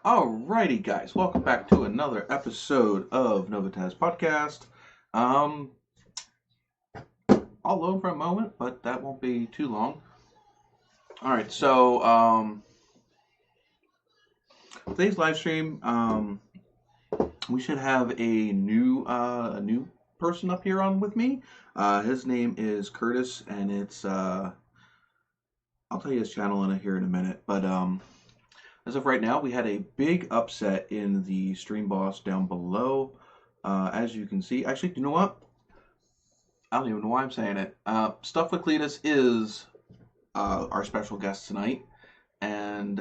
Alrighty, guys, welcome back to another episode of NOVAtazz podcast. Um, I'll load for a moment, but that won't be too long. All right, so today's live stream, we should have a new person up here on with me. His name is Curtis, and it's I'll tell you his channel here in a minute, but as of right now, we had a big upset in the stream boss down below. As you can see, actually, you know what? I don't even know why I'm saying it. Stuff with Cletus is our special guest tonight, and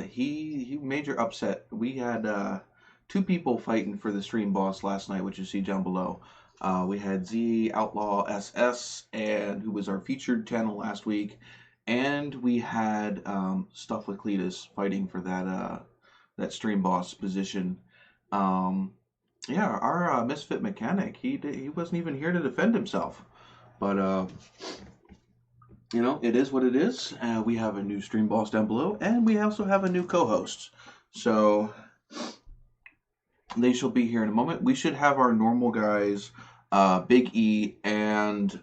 he major upset. We had two people fighting for the stream boss last night, which you see down below. We had zoutlawss, and who was our featured channel last week, and we had Stuff with Cletus fighting for that stream boss position. Yeah, our misfit mechanic, he wasn't even here to defend himself, but it is what it is. We have a new stream boss down below, and we also have a new co-host, so they shall be here in a moment. We should have our normal guys, Big E and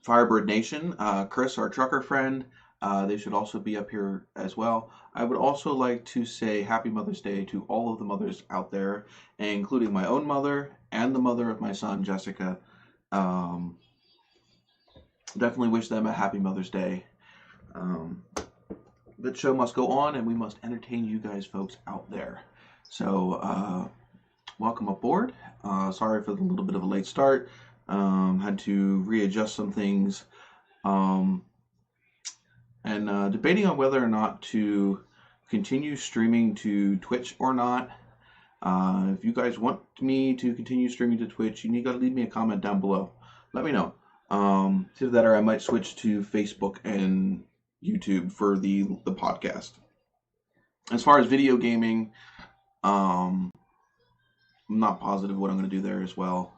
Firebird Nation, Chris, our trucker friend. They should also be up here as well. I would also like to say Happy Mother's Day to all of the mothers out there, including my own mother and the mother of my son, Jessica. Definitely wish them a Happy Mother's Day. The show must go on, and we must entertain you guys folks out there. So, welcome aboard. Sorry for the little bit of a late start. Had to readjust some things. And debating on whether or not to continue streaming to Twitch or not. If you guys want me to continue streaming to Twitch, you got to leave me a comment down below. Let me know. Either that or I might switch to Facebook and YouTube for the podcast. As far as video gaming, I'm not positive what I'm going to do there as well.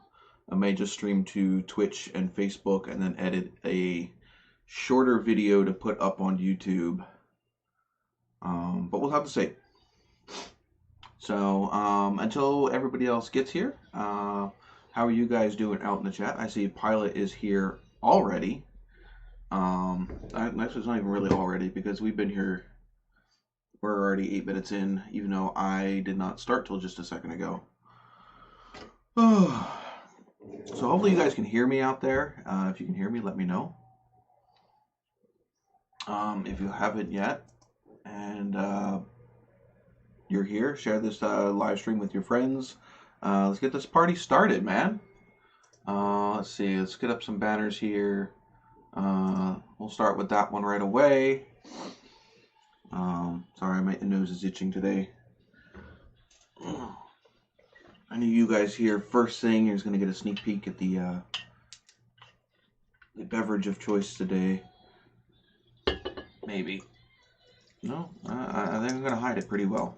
I may just stream to Twitch and Facebook and then edit a shorter video to put up on YouTube. But we'll have to see. So, until everybody else gets here, how are you guys doing out in the chat? I see Pilot is here already. Actually, it's not even really already because we've been here. We're already 8 minutes in, even though I did not start till just a second ago. So hopefully you guys can hear me out there. If you can hear me, let me know. If you haven't yet, and you're here, share this live stream with your friends. Let's get this party started, man. Let's see. Let's get up some banners here. We'll start with that one right away. Sorry, my nose is itching today. I knew you guys here first thing. You're going to get a sneak peek at the beverage of choice today. Maybe. No, I think I'm going to hide it pretty well.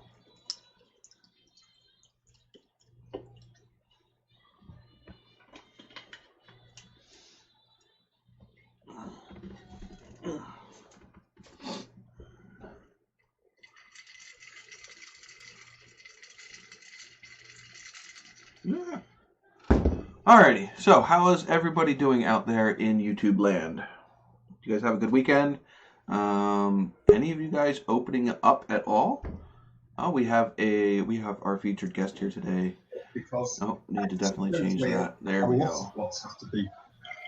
Yeah. Alrighty, so how is everybody doing out there in YouTube land? You guys have a good weekend? Any of you guys opening up at all? Oh, we have our featured guest here today. Because need to definitely change that. There we go. Lots have to be.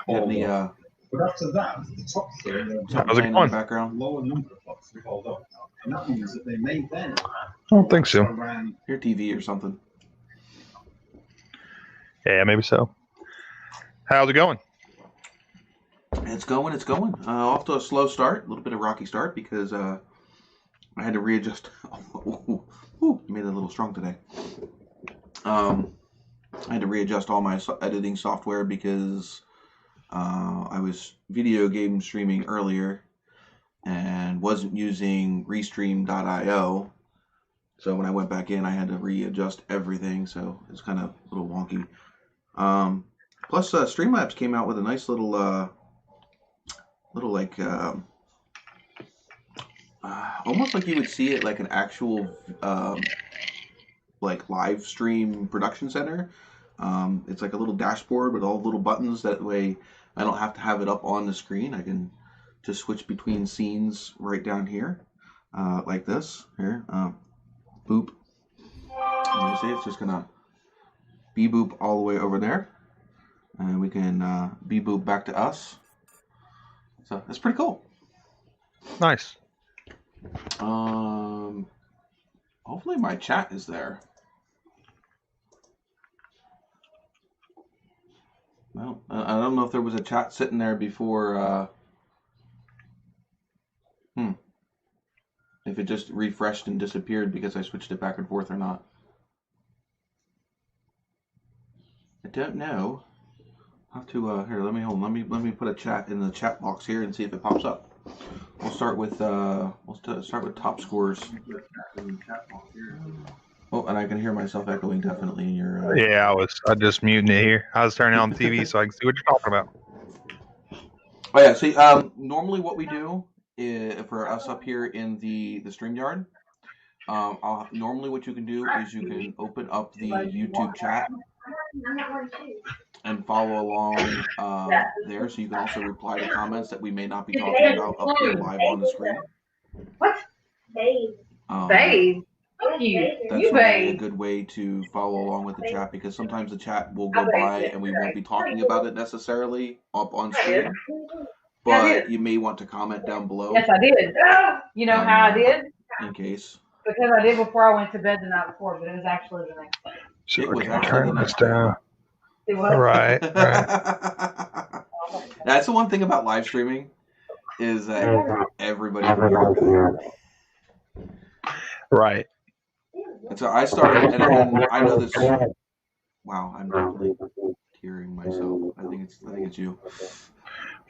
But after that, the top three, how's it going? In the background? Lower number of lots we hold up, and that means that they may then. I don't think so. Your TV or something. Yeah, maybe so. How's it going? It's going. Off to a slow start, a little bit of rocky start because I had to readjust. You made it a little strong today. I had to readjust all my editing software because I was video game streaming earlier and wasn't using restream.io. So when I went back in, I had to readjust everything. So it's kind of a little wonky. Plus, Streamlabs came out with a nice little almost like you would see it like an actual like live stream production center. It's like a little dashboard with all the little buttons. That way, I don't have to have it up on the screen. I can just switch between scenes right down here, like this. Here, boop. And you see, it's just gonna be boop all the way over there, and we can be boop back to us. So that's pretty cool. Nice. Hopefully my chat is there. Well, I don't know if there was a chat sitting there before. If it just refreshed and disappeared because I switched it back and forth or not. I don't know. I'll have to here. Let me put a chat in the chat box here and see if it pops up. We'll start with start with top scores. Oh, and I can hear myself echoing definitely in your. Yeah, I just muting it here. I was turning on the TV so I can see what you're talking about. Oh yeah. See, normally what we do is, for us up here in the StreamYard, normally what you can do is you can open up the YouTube chat and follow along there, so you can also reply to comments that we may not be talking about up here live on the screen. What? Babe. That's normally a good way to follow along with the chat, because sometimes the chat will go by and we won't be talking about it necessarily up on screen, but you may want to comment down below. Yes, I did. You know how I did? In case. Because I did before I went to bed the night before, but it was actually the next day. So It we was can actually turn the this next down. It was. Right. That's the one thing about live streaming, is that everybody can hear it. Right. And so I started, and I know this. Wow, I'm definitely hearing myself. I think it's you.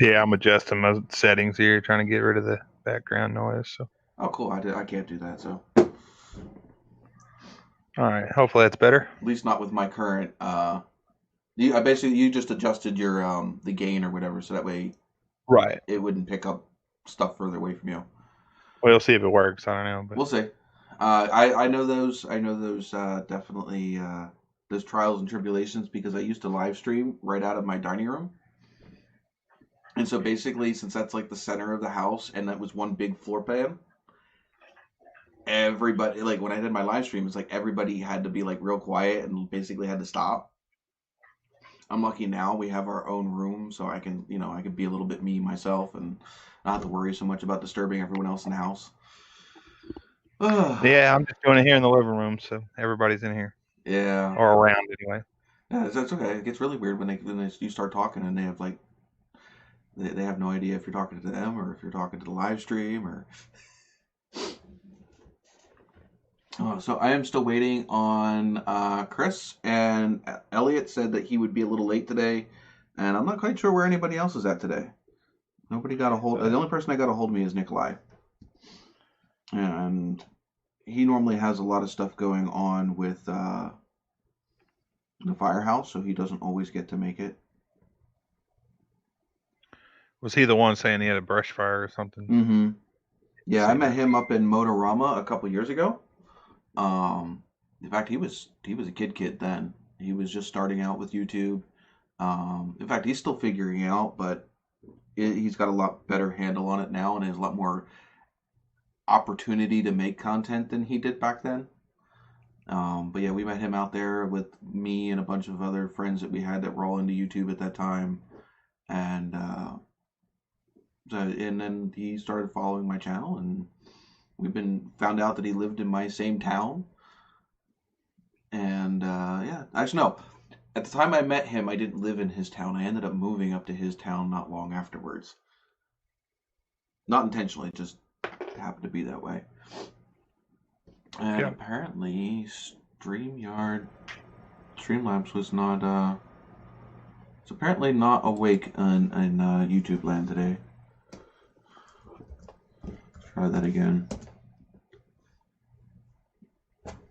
Yeah, I'm adjusting my settings here, trying to get rid of the background noise. So. Oh, cool. I can't do that. So. All right. Hopefully that's better. At least not with my current. You just adjusted your the gain or whatever, so that way. Right. It wouldn't pick up stuff further away from you. We'll see if it works. I don't know. But. We'll see. I know those. I know those definitely those trials and tribulations, because I used to live stream right out of my dining room. And so basically, since that's like the center of the house and that was one big floor plan, everybody, like when I did my live stream, it's like everybody had to be like real quiet and basically had to stop. I'm lucky now we have our own room, so I can be a little bit me myself and not have to worry so much about disturbing everyone else in the house. Yeah, I'm just doing it here in the living room, so everybody's in here. Yeah. Or around anyway. Yeah, that's okay. It gets really weird when you start talking and they have like they have no idea if you're talking to them or if you're talking to the live stream or. So I am still waiting on Chris, and Elliot said that he would be a little late today, and I'm not quite sure where anybody else is at today. Nobody got a hold. The only person I got a hold of me is Nikolai, and he normally has a lot of stuff going on with the firehouse, so he doesn't always get to make it. Was he the one saying he had a brush fire or something? Mm-hmm. Yeah, I met him up in Motorama a couple years ago. In fact, he was a kid then. He was just starting out with YouTube. In fact, he's still figuring it out, but he's got a lot better handle on it now and has a lot more opportunity to make content than he did back then. But yeah, we met him out there with me and a bunch of other friends that we had that were all into YouTube at that time, and then he started following my channel, and found out that he lived in my same town. And yeah, actually no, at the time I met him, I didn't live in his town. I ended up moving up to his town not long afterwards. Not intentionally, it just happened to be that way. And apparently Streamlabs was not it's apparently not awake in YouTube land today. Let's try that again.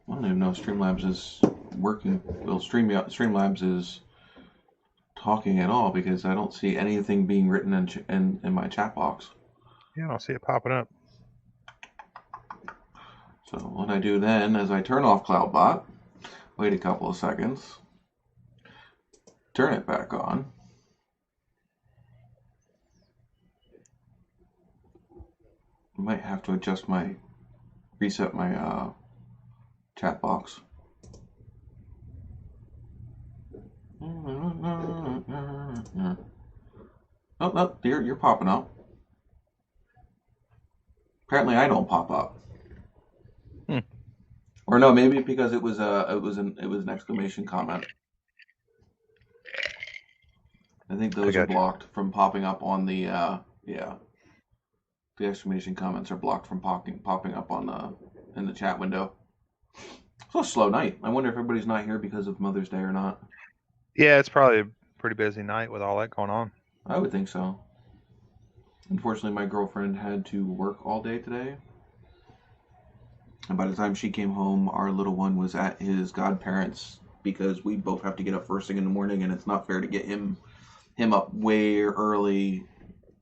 I don't even know if Streamlabs is working. Well, Streamlabs is talking at all, because I don't see anything being written in my chat box. Yeah, I don't see it popping up. So what I do then is I turn off CloudBot, wait a couple of seconds, turn it back on. I might have to reset my chat box. Oh, no, you're popping up. Apparently, I don't pop up. Or no, maybe because it was an exclamation comment. I think those are blocked from popping up on the yeah. The exclamation comments are blocked from popping up on in the chat window. It's a slow night. I wonder if everybody's not here because of Mother's Day or not. Yeah, it's probably a pretty busy night with all that going on. I would think so. Unfortunately, my girlfriend had to work all day today. And by the time she came home, our little one was at his godparents because we both have to get up first thing in the morning, and it's not fair to get him up way early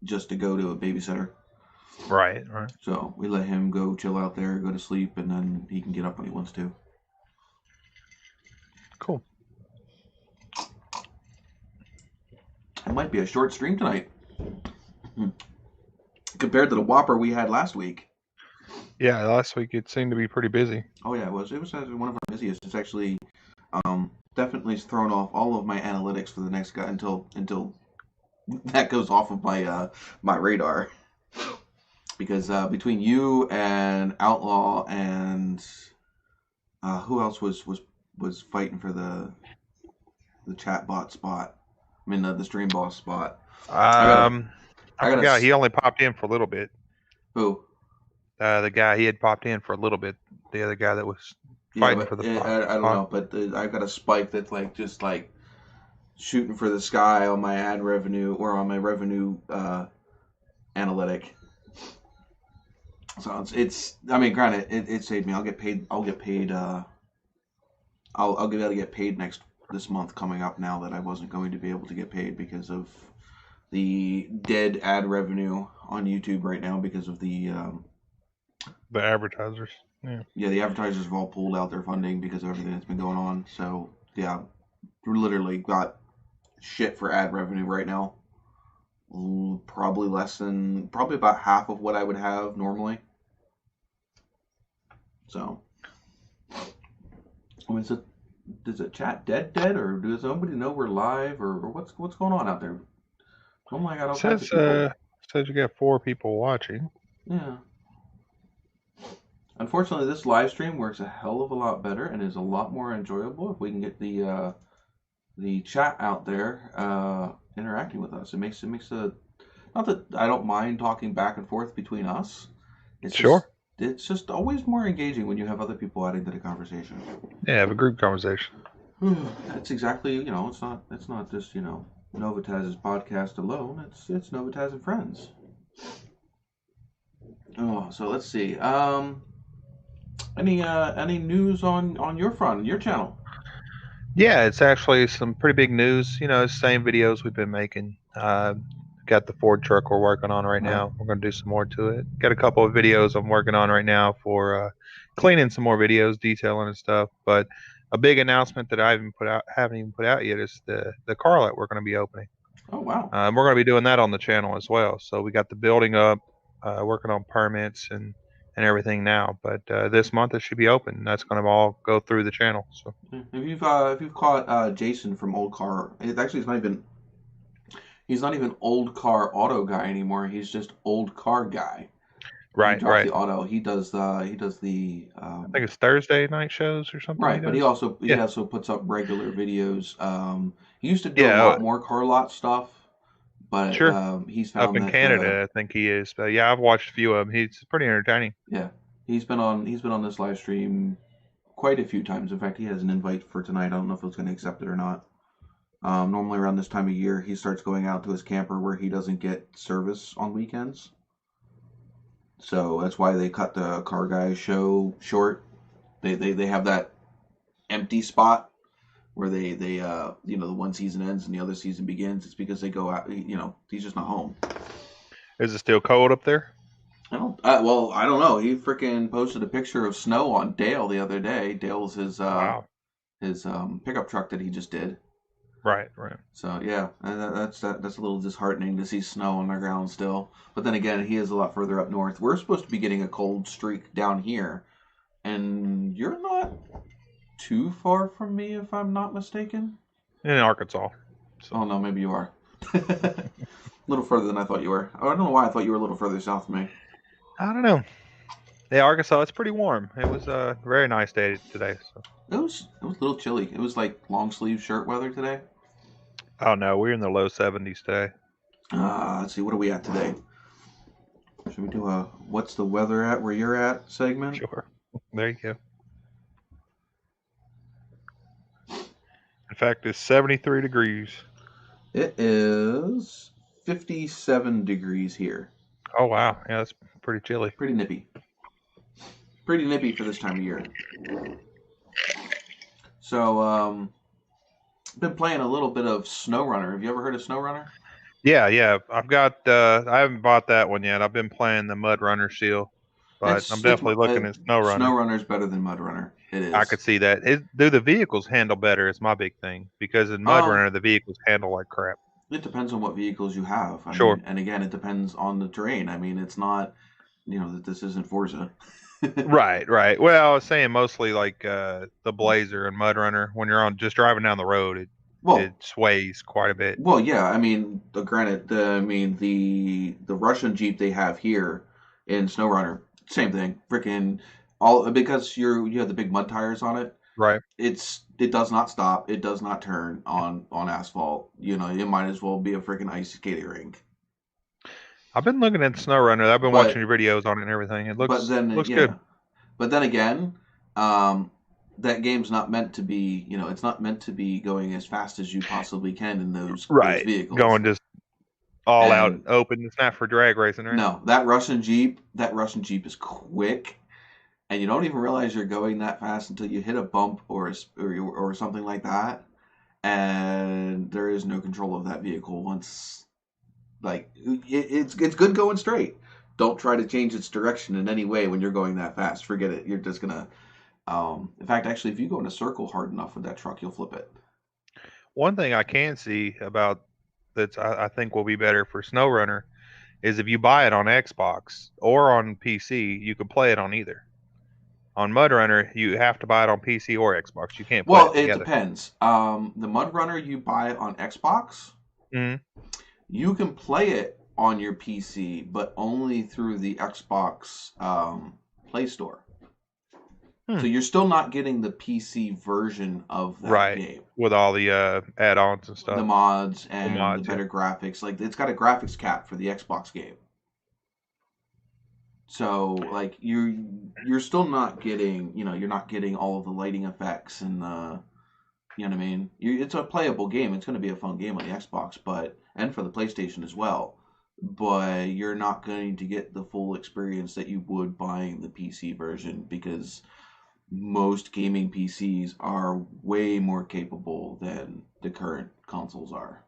just to go to a babysitter. Right. So we let him go chill out there, go to sleep, and then he can get up when he wants to. Cool. It might be a short stream tonight compared to the whopper we had last week. Yeah, last week it seemed to be pretty busy. Oh yeah, it was actually one of our busiest. It's actually definitely thrown off all of my analytics for the next guy until that goes off of my my radar. Because between you and Outlaw and who else was fighting for the chat bot spot? I mean the stream boss spot. I forgot. He only popped in for a little bit. Who? The guy, he had popped in for a little bit. The other guy that was fighting for the spot. I don't know, but I've got a spike that's just shooting for the sky on my ad revenue or on my revenue analytic. So it's I mean, granted, it saved me. I'll get paid. I'll get paid. I'll be able to get paid this month coming up now that I wasn't going to be able to get paid because of the dead ad revenue on YouTube right now because of the advertisers. Yeah, the advertisers have all pulled out their funding because of everything that's been going on. So yeah, we literally got shit for ad revenue right now. Probably about half of what I would have normally. So, I mean, is it chat dead, or does somebody know we're live, or what's going on out there? Oh my God! Says you got 4 people watching. Yeah. Unfortunately, this live stream works a hell of a lot better and is a lot more enjoyable if we can get the chat out there interacting with us. It makes a not that I don't mind talking back and forth between us. It's just always more engaging when you have other people adding to the conversation. Yeah, have a group conversation. That's exactly, it's not just, NOVAtazz's podcast alone. It's NOVAtazz and friends. Oh, so let's see. Any news on your front, on your channel? Yeah, it's actually some pretty big news. Same videos we've been making. Got the Ford truck we're working on right now. We're going to do some more to it. Got a couple of videos I'm working on right now for cleaning some more videos, detailing and stuff. But a big announcement that I haven't even put out yet is the car lot we're going to be opening. Oh wow! We're going to be doing that on the channel as well. So we got the building up, working on permits and everything now. But this month it should be open. That's going to all go through the channel. So if you've caught Jason from Old Car, he's not even Old Car Auto Guy anymore. He's just Old Car Guy. Right. The auto. He does the. I think it's Thursday night shows or something. Right, but he also puts up regular videos. He used to do a lot more car lot stuff, but he's found up in Canada. I think he is. But yeah, I've watched a few of them. He's pretty entertaining. Yeah, he's been on this live stream quite a few times. In fact, he has an invite for tonight. I don't know if he's going to accept it or not. Normally around this time of year, he starts going out to his camper where he doesn't get service on weekends. So that's why they cut the Car Guy show short. They have that empty spot where they the one season ends and the other season begins. It's because they go out. He's just not home. Is it still cold up there? I don't know. He freaking posted a picture of snow on Dale the other day. Dale's Wow. his pickup truck that he just did. Right. Right. So yeah, and that's a little disheartening to see snow on the ground still. But then again, he is a lot further up north. We're supposed to be getting a cold streak down here, and you're not too far from me, if I'm not mistaken. In Arkansas. So. Oh no, maybe you are. A little further than I thought you were. I don't know why I thought you were a little further south from me. I don't know. Yeah, Arkansas. It's pretty warm. It was a very nice day today. So. It was a little chilly. It was like long sleeve shirt weather today. Oh no, we're in the low 70s today. Let's see, what are we at today? Should we do a what's the weather at where you're at segment? Sure. There you go. In fact, it's 73 degrees. It is 57 degrees here. Oh wow, yeah, that's pretty chilly. Pretty nippy. Pretty nippy for this time of year. So, been playing a little bit of SnowRunner. Have you ever heard of SnowRunner? Yeah. I've got. I haven't bought that one yet. I've been playing the Mud Runner still, but I'm definitely looking at SnowRunner. SnowRunner's better than Mud Runner. It is. I could see that. Do the vehicles handle better? Is my big thing, because in Mud Runner the vehicles handle like crap. It depends on what vehicles you have. I Sure. mean, and again, it depends on the terrain. I mean, it's not, that this isn't Forza. Right. Well, I was saying mostly like the Blazer and Mud Runner. When you're just driving down the road, it sways quite a bit. Well, yeah. I mean, granted, the Russian Jeep they have here in SnowRunner, same thing. Freaking because you have the big mud tires on it. Right. It does not stop. It does not turn on asphalt. It might as well be a freaking ice skating rink. I've been looking at SnowRunner. I've been watching your videos on it and everything. It looks good. But then again, that game's not meant to be. It's not meant to be going as fast as you possibly can in those vehicles. Going just all out open. It's not for drag racing, right? No, that Russian Jeep is quick, and you don't even realize you're going that fast until you hit a bump or something like that, and there is no control of that vehicle once. Like it's good going straight. Don't try to change its direction in any way when you're going that fast. Forget it. You're just gonna. In fact, actually, if you go in a circle hard enough with that truck, you'll flip it. One thing I can see about that I think will be better for SnowRunner is if you buy it on Xbox or on PC, you can play it on either. On MudRunner, you have to buy it on PC or Xbox. You can't play it together. Well, it depends. The MudRunner you buy it on Xbox. Mm-hmm. You can play it on your PC, but only through the Xbox Play Store. So you're still not getting the PC version of that game. With all the add-ons and stuff. The mods and the better graphics. Like, it's got a graphics cap for the Xbox game. So, like, you're still not getting, you're not getting all of the lighting effects and the, you know what I mean? It's a playable game. It's going to be a fun game on the Xbox, and for the PlayStation as well. But you're not going to get the full experience that you would buying the PC version, because most gaming PCs are way more capable than the current consoles are.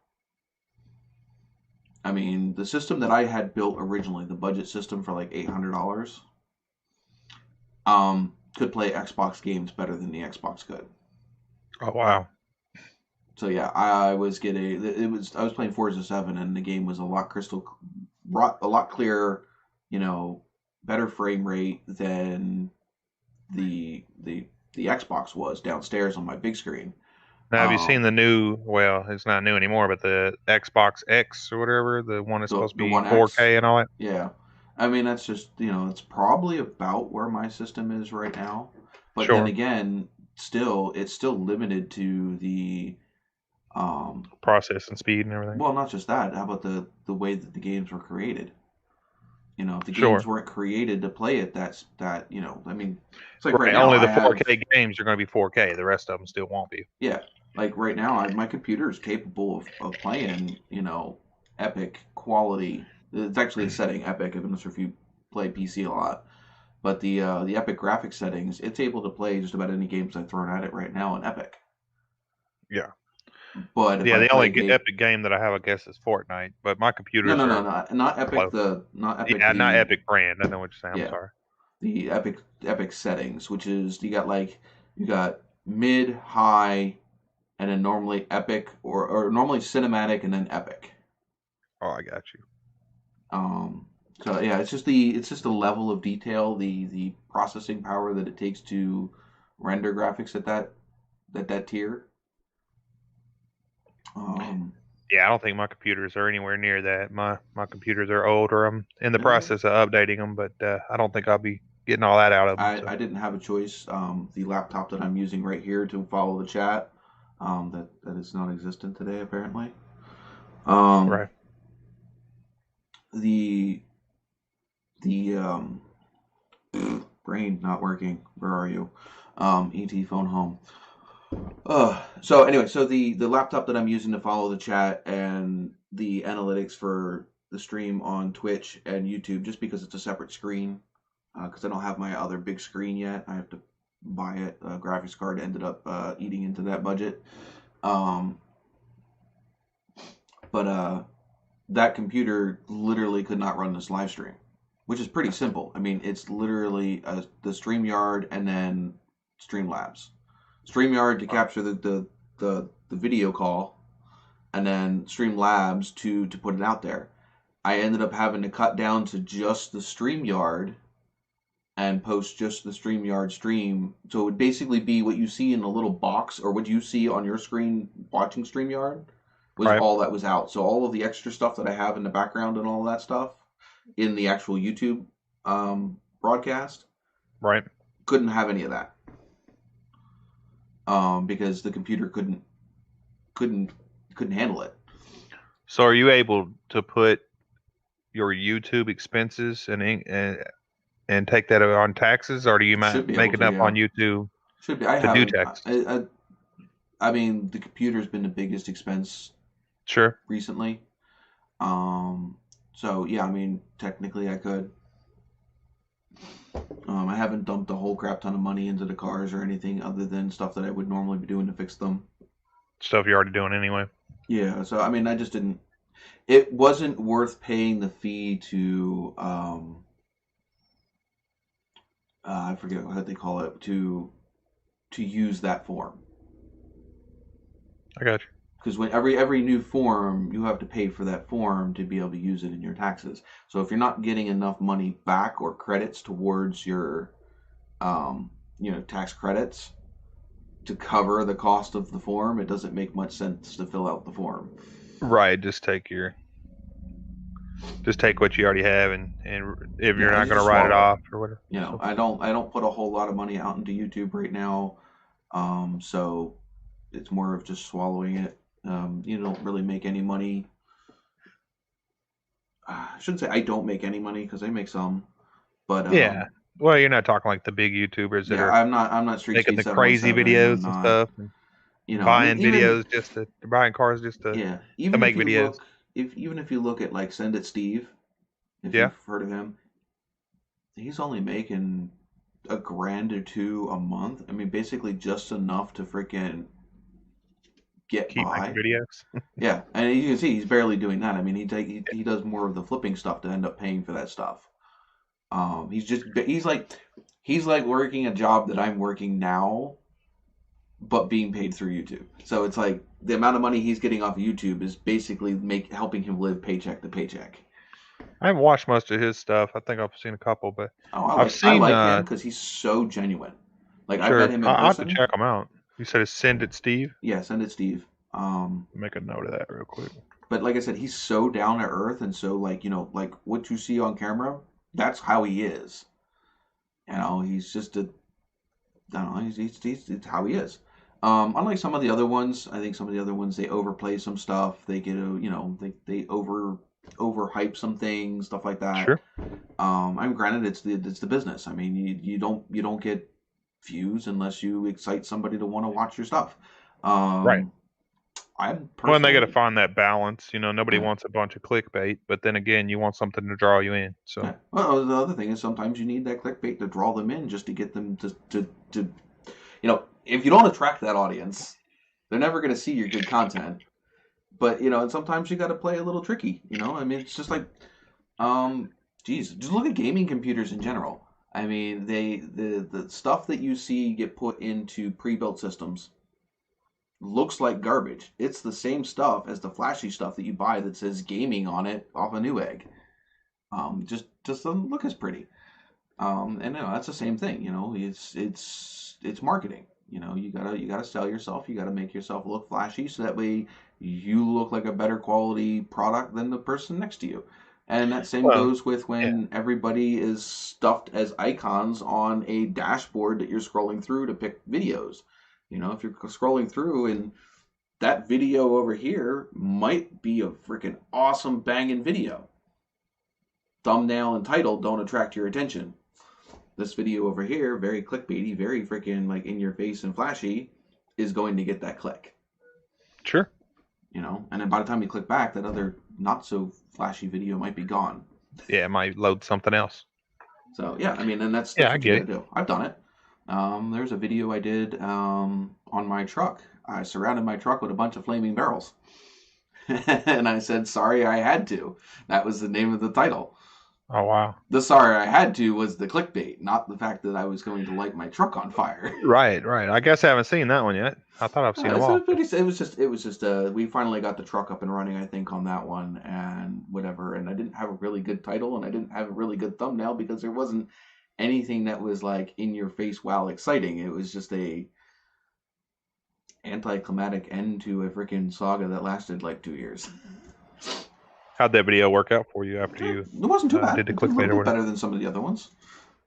I mean, the system that I had built originally, the budget system for like $800, could play Xbox games better than the Xbox could. Oh wow! So yeah, I was playing Forza 7, and the game was a lot clearer, better frame rate than the Xbox was downstairs on my big screen. Now, have you seen the new? Well, it's not new anymore, but the Xbox X or whatever, the one that's supposed to be 4K and all that. Yeah, I mean that's just it's probably about where my system is right now. But then again, it's still limited to the processing speed and everything. Well, not just that. How about the way that the games were created? If the games weren't created to play it, I mean, it's like right now, only the 4K games are going to be 4K. The rest of them still won't be. Yeah, like right now, my computer is capable of playing, epic quality. It's actually a setting epic. I'm not sure if you play PC a lot, but the epic graphics settings, it's able to play just about any games I've thrown at it right now in epic. Yeah. But if Yeah, I the play only Epic game that I have, I guess, is Fortnite. But my computers are not Epic. close. Not Epic. Yeah, not Epic brand. I know what you're saying. I'm Yeah, sorry. the Epic settings, which is you got mid, high, and then normally Epic or normally cinematic and then Epic. Oh, I got you. So yeah, it's just the level of detail, the processing power that it takes to render graphics at that tier. Yeah, I don't think my computers are anywhere near that. My computers are older. I'm in the Yeah. process of updating them, but I don't think I'll be getting all that out of them. I didn't have a choice. The laptop that I'm using right here to follow the chat, that is non-existent today apparently. Right. The brain not working. Where are you? ET phone home. So anyway, so the laptop that I'm using to follow the chat and the analytics for the stream on Twitch and YouTube, just because it's a separate screen, because I don't have my other big screen yet. I have to buy it. Graphics card ended up eating into that budget. But that computer literally could not run this live stream, which is pretty simple. I mean, it's literally the StreamYard and then Streamlabs. StreamYard to capture the video call, and then Streamlabs to put it out there. I ended up having to cut down to just the StreamYard and post just the StreamYard stream. So it would basically be what you see in a little box, or what you see on your screen watching StreamYard was Right. all that was out. So all of the extra stuff that I have in the background and all that stuff in the actual YouTube broadcast, Right. couldn't have any of that. Because the computer couldn't handle it. So are you able to put your YouTube expenses and take that on taxes, or do you Should be make able to, enough yeah. on YouTube Should be. I to do haven't. taxes? I mean, the computer's been the biggest expense Sure. recently. So yeah, I mean, technically I could. I haven't dumped a whole crap ton of money into the cars or anything other than stuff that I would normally be doing to fix them. Stuff you're already doing anyway. Yeah, so I mean, I just didn't. It wasn't worth paying the fee to. I forget what they call it, to use that form. I got you. Because when every new form, you have to pay for that form to be able to use it in your taxes. So if you're not getting enough money back or credits towards your, tax credits to cover the cost of the form, it doesn't make much sense to fill out the form. Right. Just take what you already have, and if you're not going to write it off or whatever. You know, I don't put a whole lot of money out into YouTube right now, so it's more of just swallowing it. You don't really make any money. I shouldn't say I don't make any money, because I make some, but yeah. Well, you're not talking like the big YouTubers that yeah, are I'm not Street making the Skate crazy 717. videos I'm and not, stuff, and you know, buying even, videos buying cars just to yeah, to even make if you videos. look, even if you look at like Send It Steve, if Yeah. you've heard of him, he's only making $1,000 or $2,000 a month. I mean, basically just enough to freaking get Keep by. making videos. Yeah, and you can see he's barely doing that. I mean, he does more of the flipping stuff to end up paying for that stuff. He's like working a job that I'm working now, but being paid through YouTube. So it's like the amount of money he's getting off of YouTube is basically helping him live paycheck to paycheck. I haven't watched most of his stuff. I think I've seen a couple, but I I've seen. like him because he's so genuine. Like, Sure. I met him in I'll have to person. check him out. You said it's Send It Steve? Yeah, Send It Steve. Make a note of that real quick. But like I said, he's so down to earth, and so like like what you see on camera, that's how he is. You know, he's just I don't know, he's it's how he is. Unlike some of the other ones, I think some of the other ones, they overplay some stuff. They get they overhype some things, stuff like that. Sure. I'm granted it's the business. I mean, you don't get views unless you excite somebody to want to watch your stuff. Right. I'm Well, and they got to personally, find that balance. Nobody Yeah. wants a bunch of clickbait, but then again, you want something to draw you in. So yeah. Well, the other thing is sometimes you need that clickbait to draw them in, just to get them to if you don't attract that audience, They're never going to see your good content. But, you know, and sometimes you got to play a little tricky, you know? I mean, it's just like, geez, just look at gaming computers in general. I mean, the stuff that you see get put into pre-built systems looks like garbage. It's the same stuff as the flashy stuff that you buy that says gaming on it off a Newegg. Just doesn't look as pretty. And you know, that's the same thing. You know, it's marketing. You know, you gotta sell yourself. You gotta make yourself look flashy, so that way you look like a better quality product than the person next to you. And that same Well, goes with yeah, when everybody is stuffed as icons on a dashboard that you're scrolling through to pick videos. You know, if you're scrolling through and that video over here might be a freaking awesome banging video. Thumbnail and title don't attract your attention. This video over here, very clickbaity, very freaking like in your face and flashy, is going to get that click. sure. You know, and then by the time you click back, that other not so flashy video might be gone. Yeah, it might load something else. So yeah, I mean, and that's Yeah, I what you get gotta it. do. I've done it. There's a video I did on my truck. I surrounded my truck with a bunch of flaming barrels. And I said, sorry, I had to. That was the name of the title. Oh, wow. The sorry I had to was the clickbait, not the fact that I was going to light my truck on fire. Right, right. I guess I haven't seen that one yet. I thought I've seen them all. It was just we finally got the truck up and running, I think, on that one and whatever. And I didn't have a really good title and I didn't have a really good thumbnail because there wasn't anything that was like in your face, wow, exciting. It was just a anticlimactic end to a freaking saga that lasted like 2 years. How'd that video work out for you after you It wasn't too bad. did the It was a clickbait or little bit whatever? better than some of the other ones,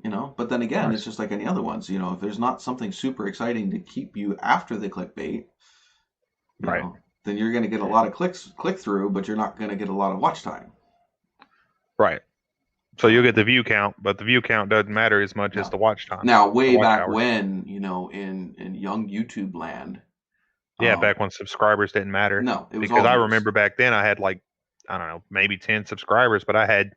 you know. But then again, it's Nice. just like any other ones, you know. If there's not something super exciting to keep you after the clickbait, you Right. know, then you're going to get a lot of click through, but you're not going to get a lot of watch time. Right. So you'll get the view count, but the view count doesn't matter as much as No. the watch time. Now, the way watch back hours. when, you know, in young YouTube land, Yeah, back when subscribers didn't matter. no, it was Because all I views. remember back then I had like, I don't know, maybe 10 subscribers, but I had,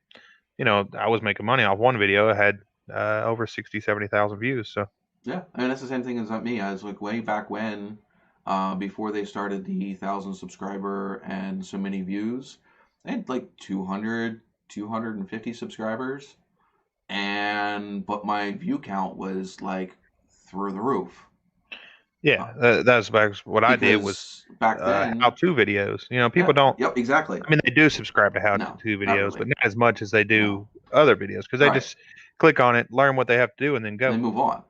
you know, I was making money off one video. I had over 60, 70,000 views. So Yeah, I mean that's the same thing as me. I was like way back when, before they started the 1,000 subscriber and so many views, they had like 200, 250 subscribers, but my view count was like through the roof. yeah, that's back what I did was Because back then, how-to videos. You know, people yeah, don't. yep, exactly. I mean, they do subscribe to No, how-to not videos, really. but not as much as they do other videos because they Right. just click on it, learn what they have to do, and then go. They move on.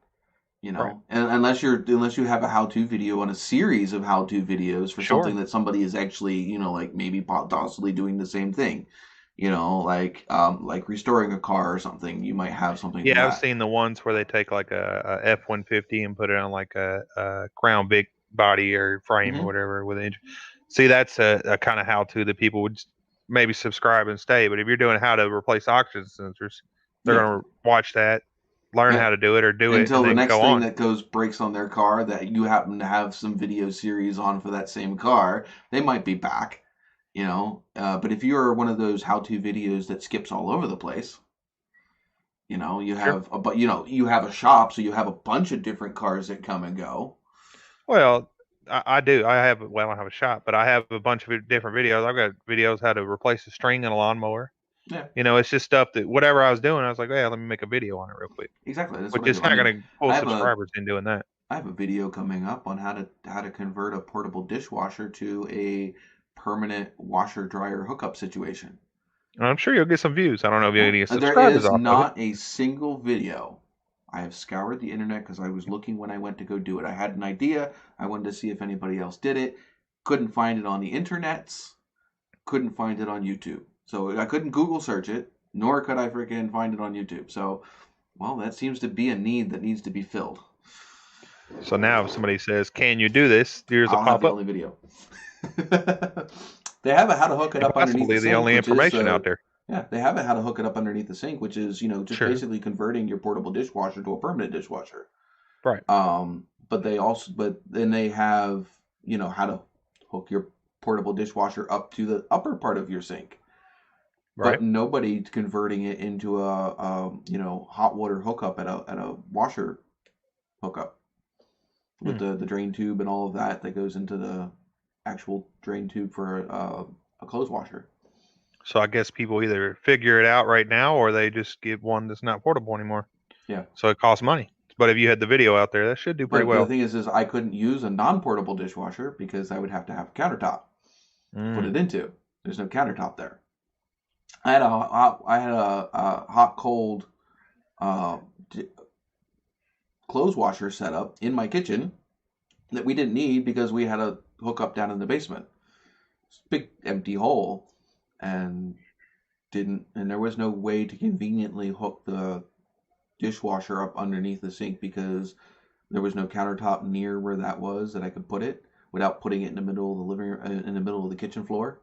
You Right. know, and unless you have a how-to video on a series of how-to videos for Sure. something that somebody is actually, you know, like maybe possibly doing the same thing, you know, like restoring a car or something, you might have something for Yeah, I've that. seen the ones where they take like a F-150 and put it on like a Crown Vic body or frame or Mhm. whatever with an engine. See, that's a kind of how-to that people would maybe subscribe and stay. But if you're doing how to replace oxygen sensors, they're Yeah. going to watch that, learn Yeah. how to do it or do it, Until and the then next go thing on. that breaks on their car that you happen to have some video series on for that same car, they might be back, you know. But if you're one of those how-to videos that skips all over the place, you know, you Sure. have a shop, so you have a bunch of different cars that come and go. Well, I do. I have, well, I don't have a shop, but I have a bunch of different videos. I've got videos how to replace a string in a lawnmower. Yeah, You know, it's just stuff that whatever I was doing, I was like, yeah, let me make a video on it real quick. exactly. That's Which what I is do. I not mean, going to pull I have a subscribers in doing that. I have a video coming up on how to convert a portable dishwasher to a permanent washer dryer hookup situation. And I'm sure you'll get some views. I don't know if you'll get any There subscribers is off of it. not a single video. I have scoured the internet because I was looking when I went to go do it. I had an idea. I wanted to see if anybody else did it. Couldn't find it on the internets. Couldn't find it on YouTube. So I couldn't Google search it, nor could I freaking find it on YouTube. So, well, that seems to be a need that needs to be filled. So now if somebody says, can you do this? Here's a I'll have the pop-up. only video. They have it how to hook it up underneath Possibly the the sink, only which is information out there. yeah, they have it how to hook it up underneath the sink, which is, you know, just Sure. basically converting your portable dishwasher to a permanent dishwasher. Right. But then they have, you know, how to hook your portable dishwasher up to the upper part of your sink. Right. But nobody's converting it into a you know, hot water hookup at a washer hookup. with the drain tube and all of that goes into the actual drain tube for a clothes washer. So I guess people either figure it out right now or they just get one that's not portable anymore. Yeah. So it costs money. But if you had the video out there, that should do pretty But well. the thing is I couldn't use a non-portable dishwasher because I would have to have a countertop to put it into. There's no countertop there. I had a hot cold clothes washer set up in my kitchen that we didn't need because we had a hookup down in the basement. It's a big empty hole, and there was no way to conveniently hook the dishwasher up underneath the sink because there was no countertop near where that was that I could put it without putting it in the middle of the living room, in the middle of the kitchen floor.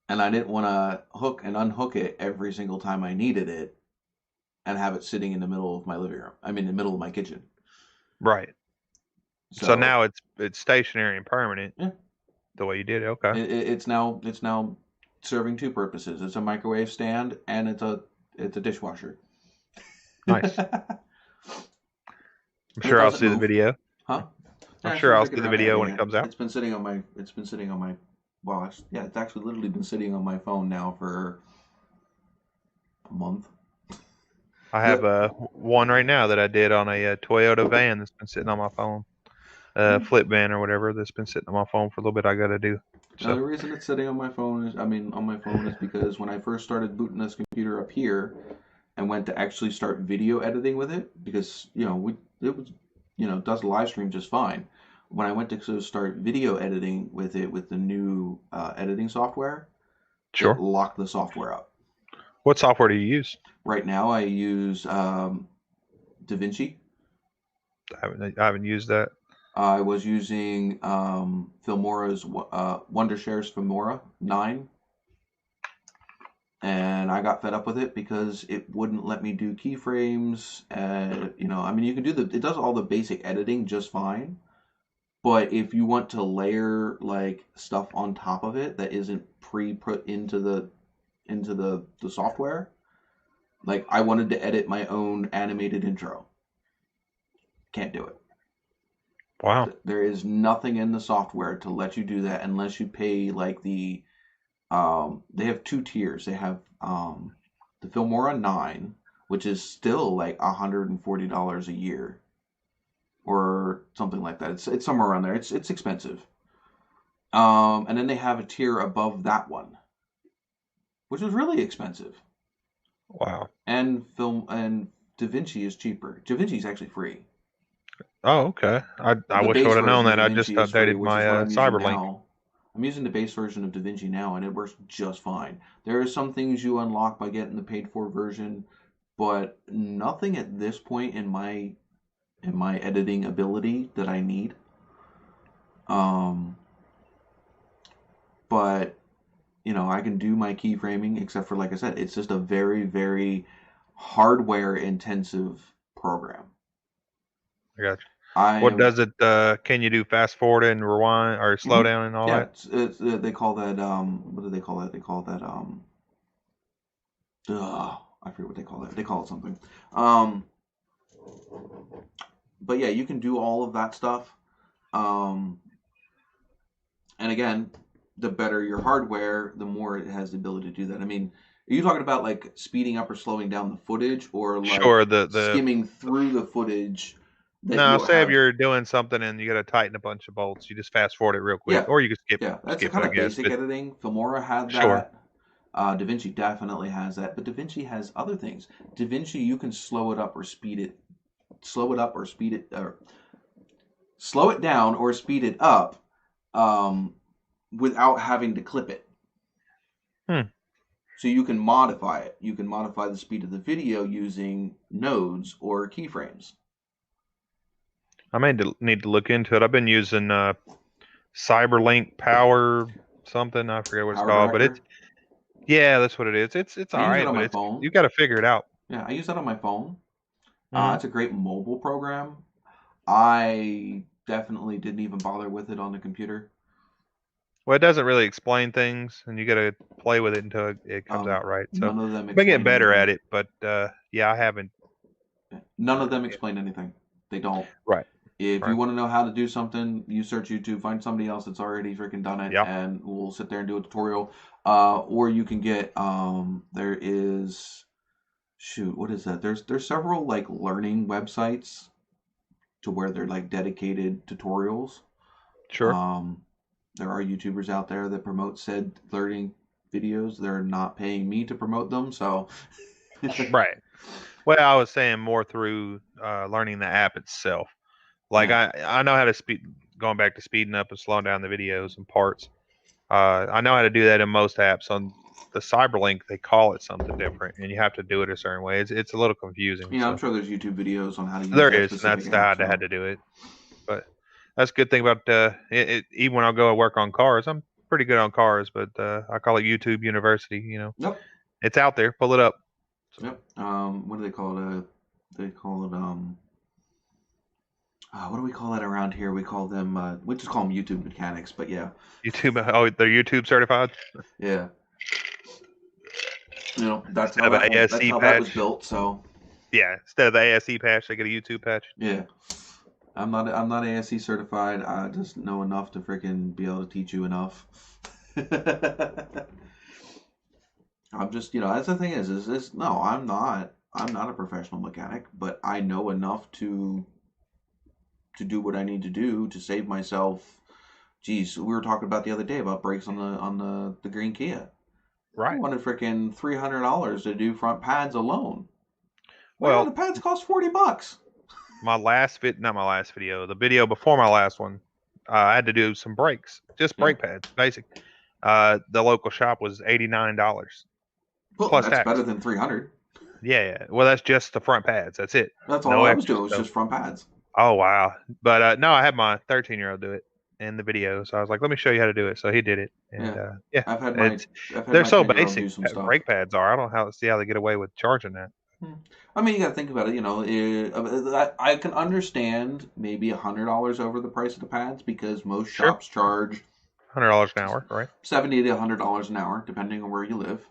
And I didn't want to hook and unhook it every single time I needed it and have it sitting in the middle of my living room. I mean, the middle of my kitchen. Right. So now it's stationary and permanent. Yeah. The way you did it. Okay. It's now serving two purposes. It's a microwave stand and it's a dishwasher. Nice. I'm sure I'll see the video. Huh? I'm sure I'll see the video when it comes out. It's been sitting on my. Well, it's actually literally been sitting on my phone now for a month. I have one right now that I did on a Toyota van that's been sitting on my phone. Flip van or whatever that's been sitting on my phone for a little bit. I got to do. So the reason it's sitting on my phone is because when I first started booting this computer up here and went to actually start video editing with it, because it does live stream just fine. When I went to start video editing with it with the new editing software, sure, it locked the software up. What software do you use? Right now, I use DaVinci. I haven't used that. I was using Filmora's Wondershare's Filmora 9, and I got fed up with it because it wouldn't let me do keyframes. You can it does all the basic editing just fine, but if you want to layer like stuff on top of it that isn't pre-put into the software, like I wanted to edit my own animated intro, can't do it. Wow. There is nothing in the software to let you do that unless you pay like the they have two tiers. They have the Filmora 9, which is still like $140 a year or something like that. It's somewhere around there. It's expensive. And then they have a tier above that one, which is really expensive. Wow. And DaVinci is cheaper. DaVinci is actually free. Oh, okay. I wish I would have known that. I just updated my Cyberlink. I'm using the base version of DaVinci now, and it works just fine. There are some things you unlock by getting the paid-for version, but nothing at this point in my editing ability that I need. But I can do my keyframing, except for, like I said, it's just a very, very hardware-intensive program. I got you. What does it? Can you do fast forward and rewind or slow down and all that? Yeah, they call that. What do they call that? They call that. I forget what they call it. They call it something. But yeah, you can do all of that stuff. And again, the better your hardware, the more it has the ability to do that. I mean, are you talking about like speeding up or slowing down the footage, or like sure, the skimming through the footage? No, say if you're doing something and you got to tighten a bunch of bolts, you just fast forward it real quick, or you can skip. Yeah, that's skip kind it, of basic editing. Filmora had that. Sure. DaVinci definitely has that, but DaVinci has other things. DaVinci, you can slow it up or speed it, slow it down or speed it up, without having to clip it. So you can modify it. You can modify the speed of the video using nodes or keyframes. I may need to look into it. I've been using Cyberlink Power something. I forget what it's called, but that's what it is. It's all right, but you got to figure it out. Yeah, I use that on my phone. It's a great mobile program. I definitely didn't even bother with it on the computer. Well, it doesn't really explain things, and you got to play with it until it comes out right. So none of them I've been getting better at it, but I haven't. None of them explain anything. They don't. Right. If you Right. want to know how to do something, you search YouTube, find somebody else that's already freaking done it, Yeah. and we'll sit there and do a tutorial. Or you can get there is shoot, what is that? There's several like learning websites to where they're like dedicated tutorials. Sure. Um, there are YouTubers out there that promote said learning videos. They're not paying me to promote them, so Right. Well, I was saying more through learning the app itself. Like yeah. I know how to speed, going back to speeding up and slowing down the videos and parts. I know how to do that in most apps. On the Cyberlink, they call it something different, and you have to do it a certain way. It's a little confusing. Yeah, I'm So sure there's YouTube videos on how to use there that is, and specific that's app. how I had So to do it. But that's a good thing about even when I go and work on cars, I'm pretty good on cars. But I call it YouTube University. yep, It's out there. Pull it up. So yep. What do they call it? They call it what do we call that around here? We call them we just call them YouTube mechanics. But yeah, YouTube. Oh, they're YouTube certified yeah. That's instead how of an that's ASC how that was patch. built. So Yeah, instead of the ASC patch, they get a YouTube patch. yeah, I'm not ASC certified. I just know enough to freaking be able to teach you enough. I'm just, that's the thing is this, no, I'm not a professional mechanic, but I know enough to do what I need to do to save myself. Geez, we were talking about the other day about brakes on the green Kia. I Right. wanted freaking $300 to do front pads alone. Well, the Well, pads cost $40. not my last video, the video before my last one, I had to do some brakes, just Yeah. brake pads, basic. The local shop was $89 Well, plus that's tax. better than 300. Yeah. Well, that's just the front pads. That's it. That's all No I was extra doing was stuff. just front pads. Oh wow. But no, I had my 13-year-old do it in the video, so I was like, let me show you how to do it. So he did it, and Yeah. yeah, I've had it's they're my so 10-year-old do basic. some stuff. Brake pads are. I don't see how they get away with charging that. I mean, you got to think about it. I can understand maybe $100 over the price of the pads because most Sure. shops charge $100 an hour, right? $70 to $100 an hour, depending on where you live.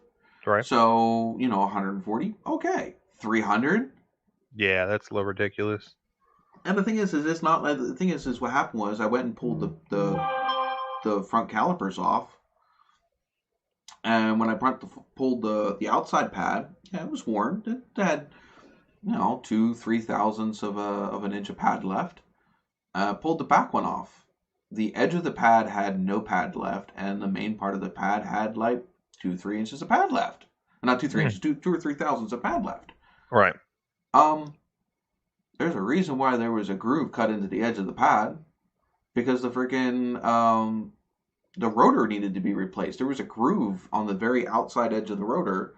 Right. So 140, okay, 300. Yeah, that's a little ridiculous. And the thing is it's not. The thing is what happened was I went and pulled the front calipers off, and when I pulled the outside pad, yeah, it was worn. It had 2-3 thousandths of an inch of pad left. Pulled the back one off. The edge of the pad had no pad left, and the main part of the pad had like 2-3 inches of pad left. Not 2-3 inches, 2 or 3 thousandths of pad left. Right. There's a reason why there was a groove cut into the edge of the pad, because the freaking the rotor needed to be replaced. There was a groove on the very outside edge of the rotor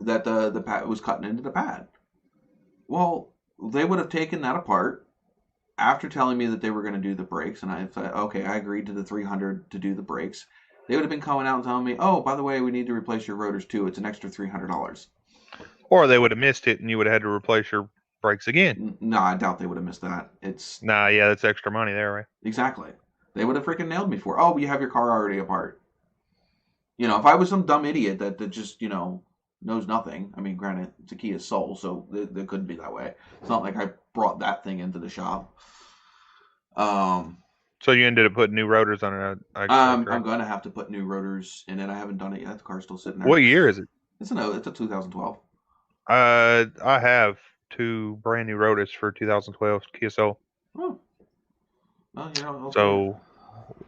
that the pad was cutting into the pad. Well, they would have taken that apart after telling me that they were going to do the brakes, and I said, okay, I agreed to the 300 to do the brakes. They would have been coming out and telling me, oh, by the way, we need to replace your rotors too. It's an extra $300. Or they would have missed it, and you would have had to replace your brakes again. No, I doubt they would have missed that. Nah, yeah, that's extra money there, right? Exactly. They would have freaking nailed me for, oh, you have your car already apart. If I was some dumb idiot that just, knows nothing. I mean, granted, it's a Kia Soul, so it couldn't be that way. It's not like I brought that thing into the shop. So you ended up putting new rotors on it. I'm going to have to put new rotors in it. I haven't done it yet. The car's still sitting there. What year is it? It's a 2012. I have 2 brand new rotors for 2012 Kia Soul. Oh. Well, okay. So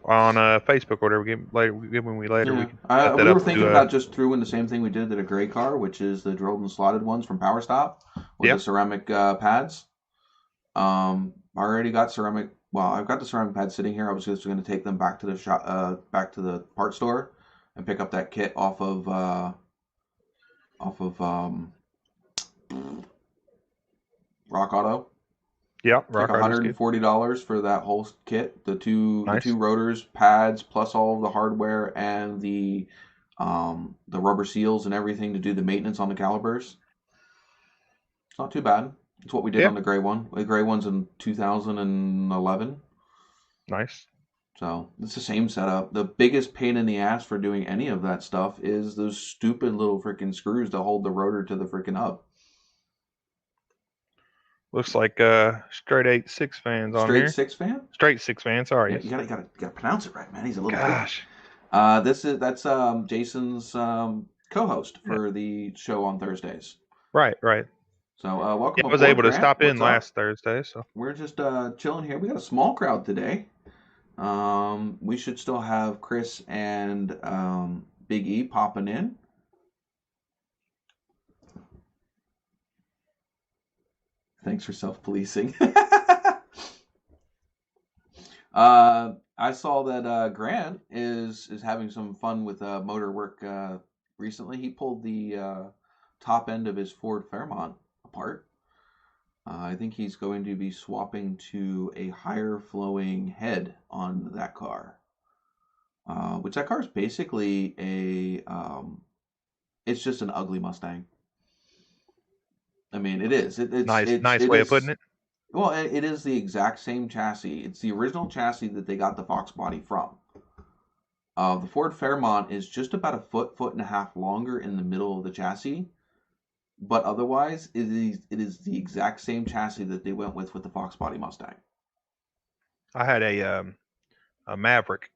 on Facebook or whatever, give me later. Yeah. We can set that we were up thinking about just throwing the same thing we did to the gray car, which is the drilled and slotted ones from Power Stop with the ceramic pads. I already got ceramic. Well, I've got the ceramic pads sitting here. I was just going to take them back to the shop, back to the part store, and pick up that kit off of Rock Auto. Yeah, Like Rock Auto's good. $140 for that whole kit. The two Nice. rotors, pads, plus all of the hardware and the rubber seals and everything to do the maintenance on the calipers. It's not too bad. It's what we did Yeah. on the gray one. The gray one's in 2011. Nice. So it's the same setup. The biggest pain in the ass for doing any of that stuff is those stupid little freaking screws to hold the rotor to the freaking hub. Looks like straight 8.6 fans on Straight here. 6 fan? Straight 6 fans. Sorry. Yeah, Yes. you gotta pronounce it right, man. He's a little Gosh. picky. That's Jason's co-host Yeah. for the show on Thursdays. Right. Right. So welcome Yeah, I aboard, was able to Grant. stop in What's up? last Thursday. So We're just chilling here. We got a small crowd today. We should still have Chris and Big E popping in. Thanks for self-policing. I saw that Grant is having some fun with motor work recently. He pulled the top end of his Ford Fairmont apart. I think he's going to be swapping to a higher flowing head on that car. Which that car is basically it's just an ugly Mustang. I mean, it is. nice way of putting it. Well, it is the exact same chassis. It's the original chassis that they got the Fox body from. The Ford Fairmont is just about a foot and a half longer in the middle of the chassis, but otherwise, it is the exact same chassis that they went with the Fox body Mustang. I had a Maverick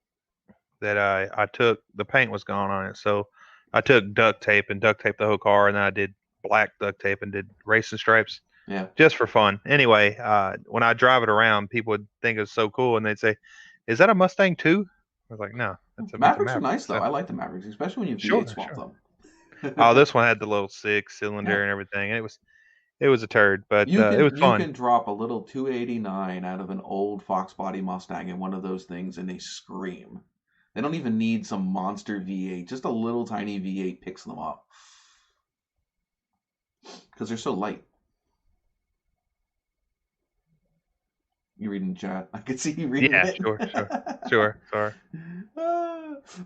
that I took. The paint was gone on it, so I took duct tape and duct taped the whole car, and then I did black duct tape and did racing stripes. Yeah. Just for fun. Anyway, when I drive it around, people would think it's so cool, and they'd say, "Is that a Mustang too?" I was like, "No, that's a Mavericks are Maverick." nice though. So, I like the Mavericks, especially when you sure, V8 swap them. Oh, this one had the little 6-cylinder and everything. It was a turd, but it was You fun. can drop a little 289 out of an old Fox body Mustang in one of those things, and they scream. They don't even need some monster V8. Just a little tiny V8 picks them up because they're so light. You reading the chat? I can see you reading Yeah, it. sure. Sorry.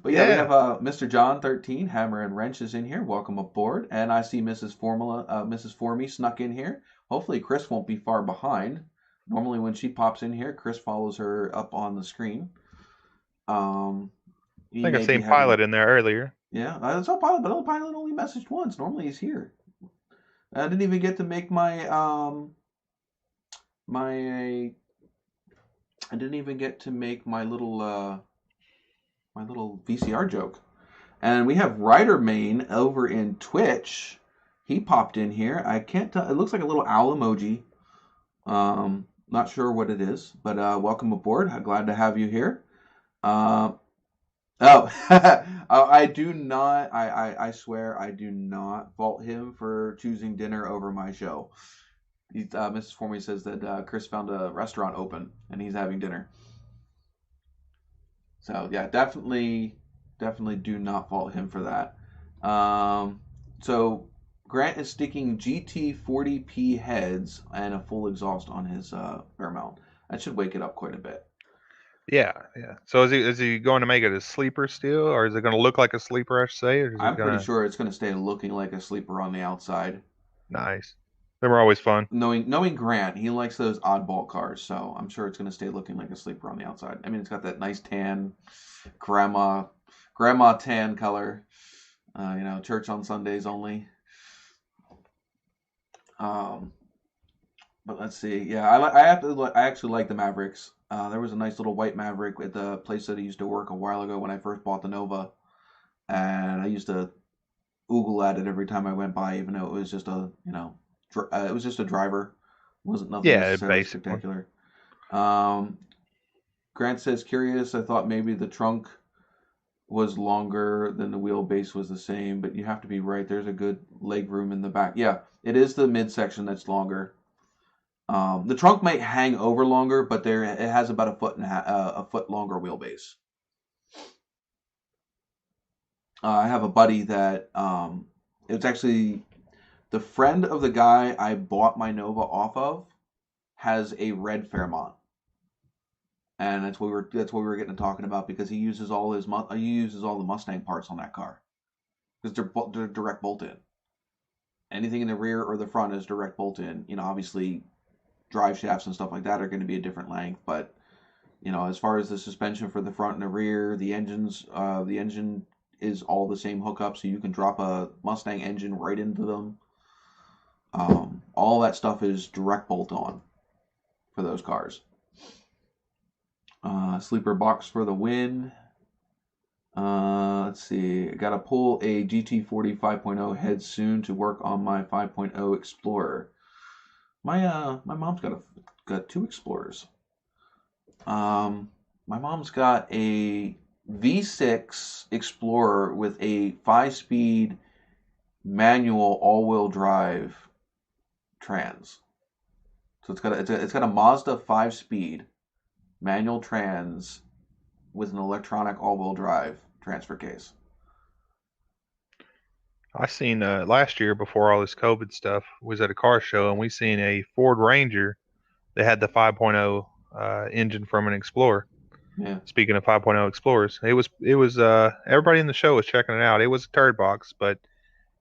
But yeah, we have Mr. John 13 Hammer and Wrench is in here. Welcome aboard. And I see Mrs. Formy snuck in here. Hopefully Chris won't be far behind. Normally when she pops in here, Chris follows her up on the screen. I think I seen Pilot in there earlier. Yeah, I saw Pilot, but Pilot only messaged once. Normally he's here. I didn't even get to make my I didn't even get to make my little VCR joke. And we have Ryder Main over in Twitch. He popped in here. I can't tell. It looks like a little owl emoji. Not sure what it is, but welcome aboard. I'm glad to have you here. I do not. I swear I do not fault him for choosing dinner over my show. Mrs. Formy says that Chris found a restaurant open and he's having dinner. So yeah, definitely do not fault him for that. So Grant is sticking GT40P heads and a full exhaust on his Fairmount. That should wake it up quite a bit. Yeah. So is he going to make it a sleeper still, or is it going to look like a sleeper? I should say. Or is I'm pretty sure it's going to stay looking like a sleeper on the outside. Nice. They were always fun. Knowing Grant, he likes those oddball cars, so I'm sure it's going to stay looking like a sleeper on the outside. I mean, it's got that nice tan, grandma tan color. Church on Sundays only. But let's see. Yeah, I actually like the Mavericks. There was a nice little white Maverick at the place that I used to work a while ago when I first bought the Nova, and I used to oogle at it every time I went by, even though it was just it was just a driver. It wasn't nothing necessarily spectacular. Grant says, curious, I thought maybe the trunk was longer than the wheelbase was the same, but you have to be right. There's a good leg room in the back. Yeah, it is the midsection that's longer. The trunk might hang over longer, but it has about a foot longer wheelbase. I have a buddy that it's actually the friend of the guy I bought my Nova off of has a red Fairmont, and that's what we were getting to talking about, because he uses all the Mustang parts on that car because they're direct bolt in. Anything in the rear or the front is direct bolt in. Obviously, drive shafts and stuff like that are going to be a different length, but as far as the suspension for the front and the rear, the engine is all the same hookup, so you can drop a Mustang engine right into them. All that stuff is direct bolt on for those cars. Sleeper box for the win. Let's see. I gotta pull a GT40 5.0 head soon to work on my 5.0 Explorer. My mom's got two Explorers. My mom's got a V6 Explorer with a 5-speed manual all-wheel drive trans. So it's got a Mazda 5-speed manual trans with an electronic all-wheel drive transfer case. I seen last year before all this COVID stuff was at a car show, and we seen a Ford Ranger that had the 5.0 engine from an Explorer. Yeah. Speaking of 5.0 Explorers, it was everybody in the show was checking it out. It was a turd box, but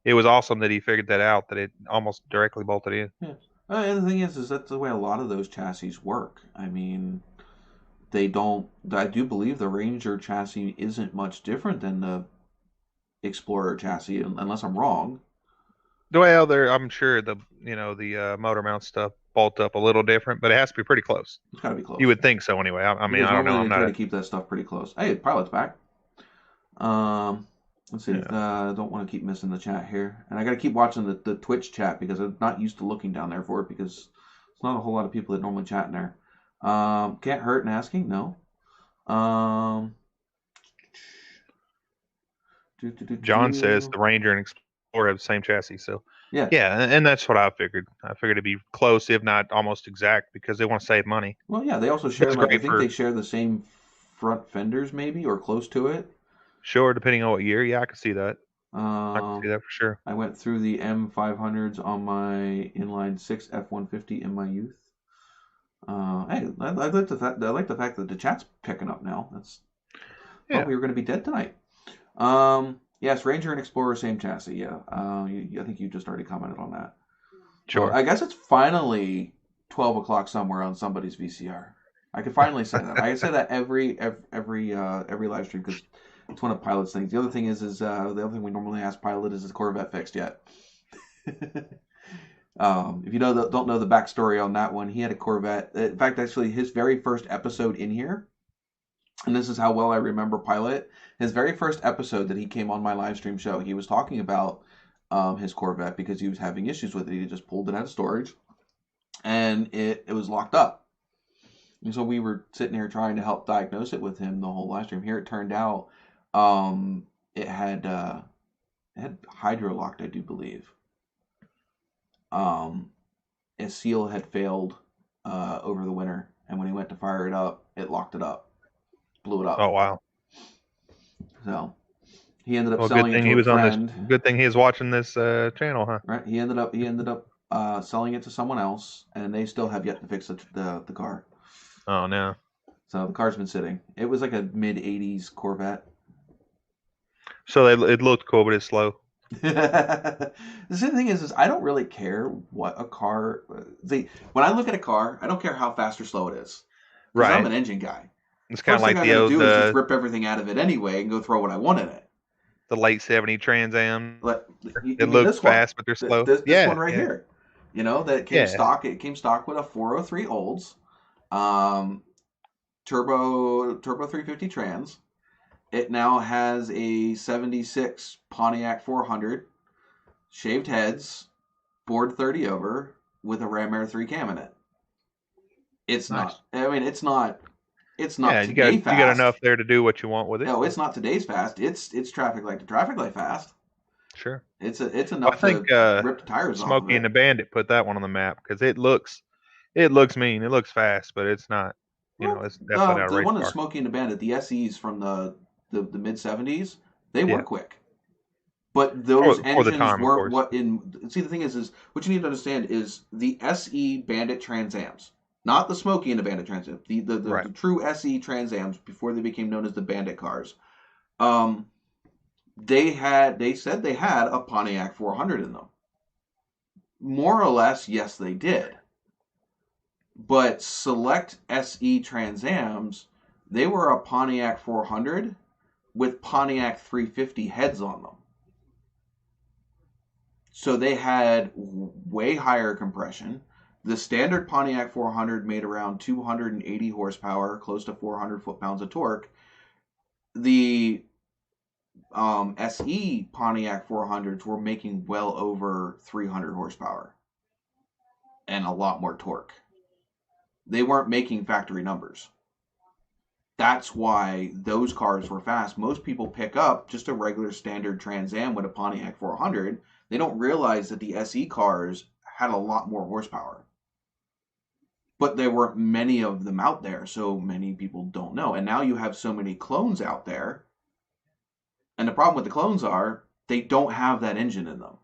it was awesome that he figured that out, that it almost directly bolted in. Yeah. And the thing is that's the way a lot of those chassis work. I mean, I do believe the Ranger chassis isn't much different than the Explorer chassis, unless I'm wrong. Well, I'm sure the motor mount stuff bolt up a little different, but it has to be pretty close. It's got to be close. You would think so anyway. I mean, because I don't know. normally I'm they try not to keep that stuff pretty close. Hey, Pilot's back. Let's see. Yeah. Don't want to keep missing the chat here, and I got to keep watching the Twitch chat because I'm not used to looking down there for it because it's not a whole lot of people that normally chat in there. Can't hurt in asking. No. John says the Ranger and Explorer have the same chassis, so Yeah. and that's what I figured. I figured it'd be close, if not almost exact, because they want to save money. Well, yeah, they also share. It's I great think they share the same front fenders, maybe, or close to it. Sure, depending on what year. Yeah, I can see that. I can Um, see that for sure. I went through the M500s on my inline 6 F-150 in my youth. Hey, I like the fact that the chat's picking up now. That's Yeah. we were going to be dead tonight. Yes, Ranger and Explorer, same chassis. Yeah. I think you just already commented on that. Sure. So I guess it's finally 12 o'clock somewhere on somebody's VCR. I can finally say that. I say that every live stream because it's one of Pilot's things. The other thing is the other thing we normally ask Pilot is the Corvette fixed yet? If you don't know the backstory on that one, he had a Corvette. In fact, actually, his very first episode in here, and this is how well I remember Pilot. His very first episode that he came on my live stream show, he was talking about his Corvette because he was having issues with it. He just pulled it out of storage, and it was locked up. And so we were sitting here trying to help diagnose it with him the whole live stream. Here it turned out it had hydrolocked, I do believe. A seal had failed over the winter, and when he went to fire it up, it locked it up, blew it up. Oh wow! So he ended up Well, selling it to a friend. Good thing he was watching this channel, huh? Right. He ended up selling it to someone else, and they still have yet to fix the car. Oh no! So the car's been sitting. It was like a mid '80s Corvette. So it looked cool, but it's slow. The same thing is I don't really care what a car. When I look at a car, I don't care how fast or slow it is. Right. I'm an engine guy. It's kind of like I gotta do is just rip everything out of it anyway and go throw what I want in it. The late '70s Trans Am. It looks fast, but they're slow. This one right here. That came stock. It came stock with a 403 Olds, turbo 350 trans. It now has a 76 Pontiac 400, shaved heads, bored 30 over, with a Ram Air 3 cam in it. It's nice. not. I mean, it's not. It's not. Yeah, fast. You got enough there to do what you want with it. No, it's not today's fast. It's traffic light to traffic light fast. Sure. It's enough to rip the tires off. Smokey and the Bandit put that one on the map because it looks mean. It looks fast, but it's not. It's definitely not a race the one car. that's Smokey and the Bandit, the SEs from the mid '70s, they were quick. But those engines weren't what in. See, the thing is what you need to understand is the SE Bandit Trans Ams, not the Smokey and the Bandit Trans Am. The true SE Trans Ams before they became known as the Bandit cars. They said they had a Pontiac 400 in them. More or less, yes, they did. But select SE Trans Ams, they were a Pontiac 400 with Pontiac 350 heads on them. So they had way higher compression. The standard Pontiac 400 made around 280 horsepower, close to 400 foot-pounds of torque. The SE Pontiac 400s were making well over 300 horsepower and a lot more torque. They weren't making factory numbers. That's why those cars were fast. Most people pick up just a regular standard Trans Am with a Pontiac 400. They don't realize that the SE cars had a lot more horsepower. But there weren't many of them out there, so many people don't know. And now you have so many clones out there. And the problem with the clones are they don't have that engine in them.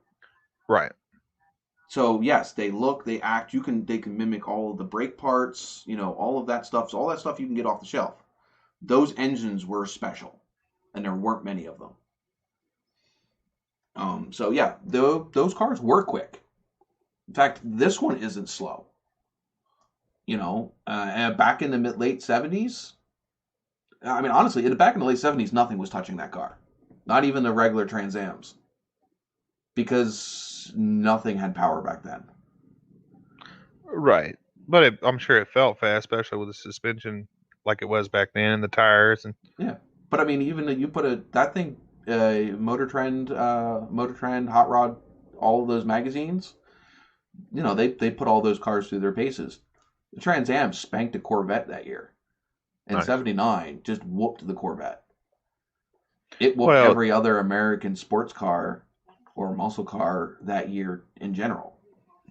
Right. So yes, they look, they act. They can mimic all of the brake parts, all of that stuff. So all that stuff you can get off the shelf. Those engines were special, and there weren't many of them. So yeah, those cars were quick. In fact, this one isn't slow. And back in the late 70s, I mean, honestly, back in the late 70s, nothing was touching that car. Not even the regular Trans Ams. Because nothing had power back then. Right. But I'm sure it felt fast, especially with the suspension like it was back then, and the tires. And yeah. But I mean, even you put that thing, Motor Trend, Hot Rod, all of those magazines, they put all those cars through their paces. The Trans Am spanked a Corvette that year. In '79, just whooped the Corvette. It whooped every other American sports car or muscle car that year in general.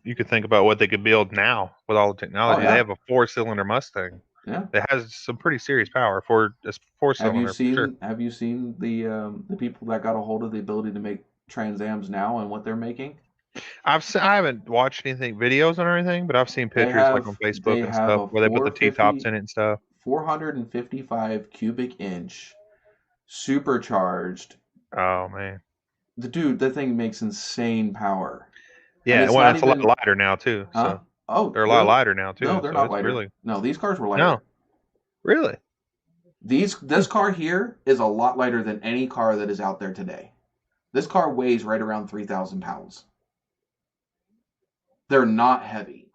You could think about what they could build now with all the technology. They have a 4-cylinder Mustang. Yeah, that has some pretty serious power for a 4-cylinder. Have you seen the people that got a hold of the ability to make Trans Ams now and what they're making? I haven't watched anything videos or anything, but I've seen pictures like on Facebook and stuff where they put the T-tops in it and stuff. 455 cubic inch, supercharged. Oh man, the thing makes insane power. Yeah, it's a lot lighter now too. So. Oh, they're a lot lighter now too. No, they're not lighter. No, these cars were lighter. No, really. This car here is a lot lighter than any car that is out there today. This car weighs right around 3,000 pounds. They're not heavy.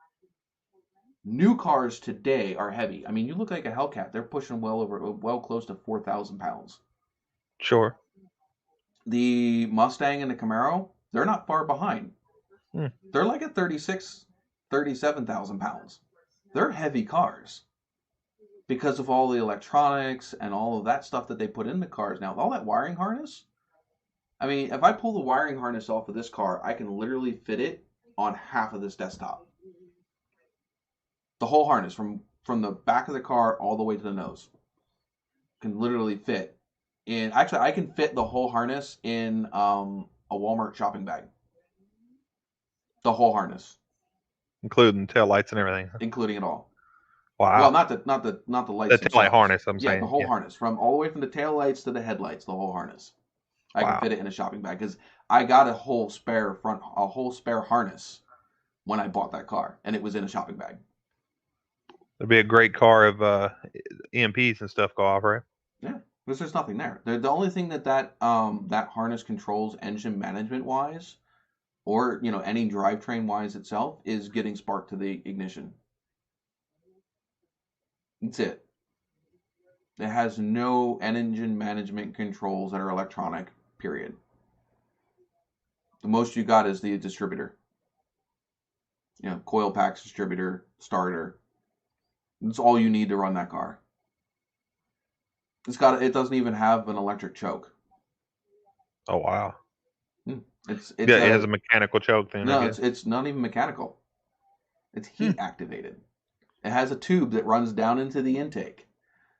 New cars today are heavy. I mean, you look like a Hellcat. They're pushing well close to 4,000 pounds. Sure. The Mustang and the Camaro, they're not far behind. They're like at 37,000 pounds. They're heavy cars because of all the electronics and all of that stuff that they put in the cars. Now, all that wiring harness, I mean, if I pull the wiring harness off of this car, I can literally fit it on half of this desktop. The whole harness from the back of the car all the way to the nose can literally fit in. Actually, I can fit the whole harness in a Walmart shopping bag. The whole harness. Including tail lights and everything. Including it all. Wow. Well, not the lights. The tail light harness. I'm saying. The whole harness, from all the way from the tail lights to the headlights. The whole harness. I can fit it in a shopping bag because I got a whole spare harness when I bought that car, and it was in a shopping bag. It'd be a great car if EMPs and stuff go off, right? Yeah, because there's nothing there. The only thing that harness controls engine management wise, or any drivetrain wise itself, is getting spark to the ignition. That's it. It has no engine management controls that are electronic, period. The most you got is the distributor. Coil packs, distributor, starter. That's all you need to run that car. It doesn't even have an electric choke. Oh wow. It has a mechanical choke thing. No, it's not even mechanical. It's heat activated. It has a tube that runs down into the intake.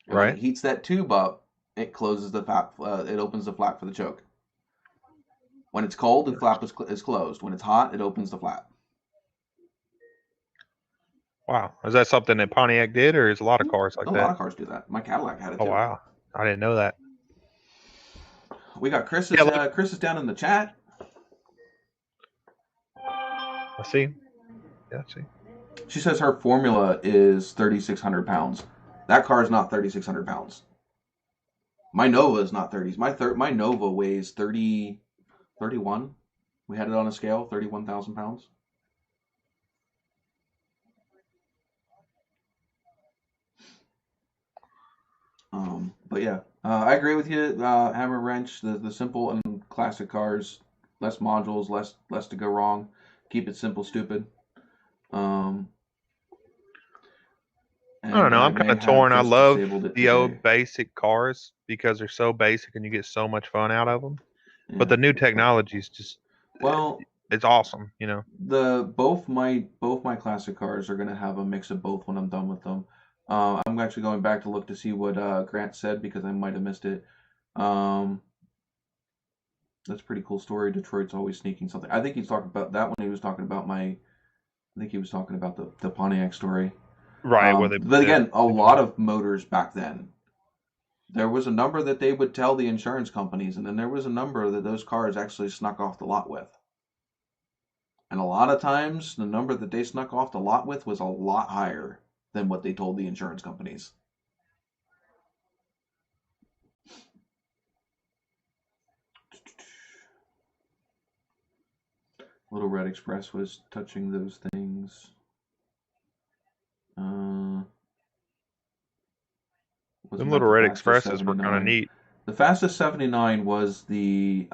And when it heats that tube up, it closes the flap. It opens the flap for the choke. When it's cold, the flap is closed. When it's hot, it opens the flap. Wow, is that something that Pontiac did, or is a lot of cars like that? A lot of cars do that. My Cadillac had it too. Oh wow, I didn't know that. We got Chris. Chris is down in the chat. I see. Yeah, I see. She says her formula is 3,600 pounds. That car is not 3,600 pounds. My Nova is not 30. My Nova weighs 31. We had it on a scale, 31,000 pounds. But yeah, I agree with you. Hammer wrench, the simple and classic cars, less modules, less to go wrong. Keep it simple, stupid. I don't know. I'm kind of torn. I just love disabled it the today. old basic cars because they're so basic and you get so much fun out of them. Yeah. But the new technology is just well, it's awesome. You know. both my classic cars are gonna have a mix of both when I'm done with them. I'm actually going back to look to see what Grant said because I might have missed it. That's a pretty cool story. Detroit's always sneaking something. I think he's talking about that one. He was talking about I think he was talking about the Pontiac story. Right. But again, a lot of motors back then. There was a number that they would tell the insurance companies, and then there was a number that those cars actually snuck off the lot with. And a lot of times, the number that they snuck off the lot with was a lot higher than what they told the insurance companies. Little Red Express was touching those things. Them Little Red Expresses were kind of neat. The fastest 79 was the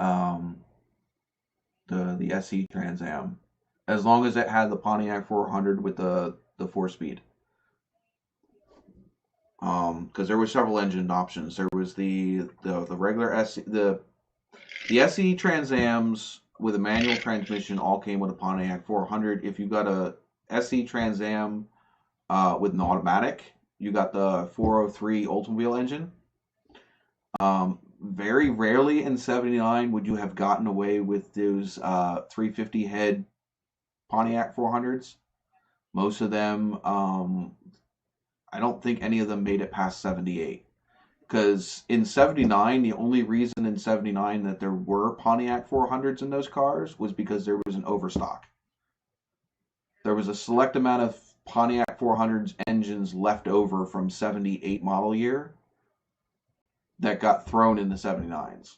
SE Trans Am, as long as it had the Pontiac 400 with the 4-speed. Because there were several engine options. There was the regular SE, the SE Trans Ams with a manual transmission all came with a Pontiac 400. If you got a SE Trans Am with an automatic, you got the 403 Oldsmobile engine. Very rarely in 79 would you have gotten away with those 350 head Pontiac 400s. Most of them, I don't think any of them made it past 78. Because in 79, the only reason in 79 that there were Pontiac 400s in those cars was because there was an overstock. There was a select amount of Pontiac 400s engines left over from 78 model year that got thrown in the 79s.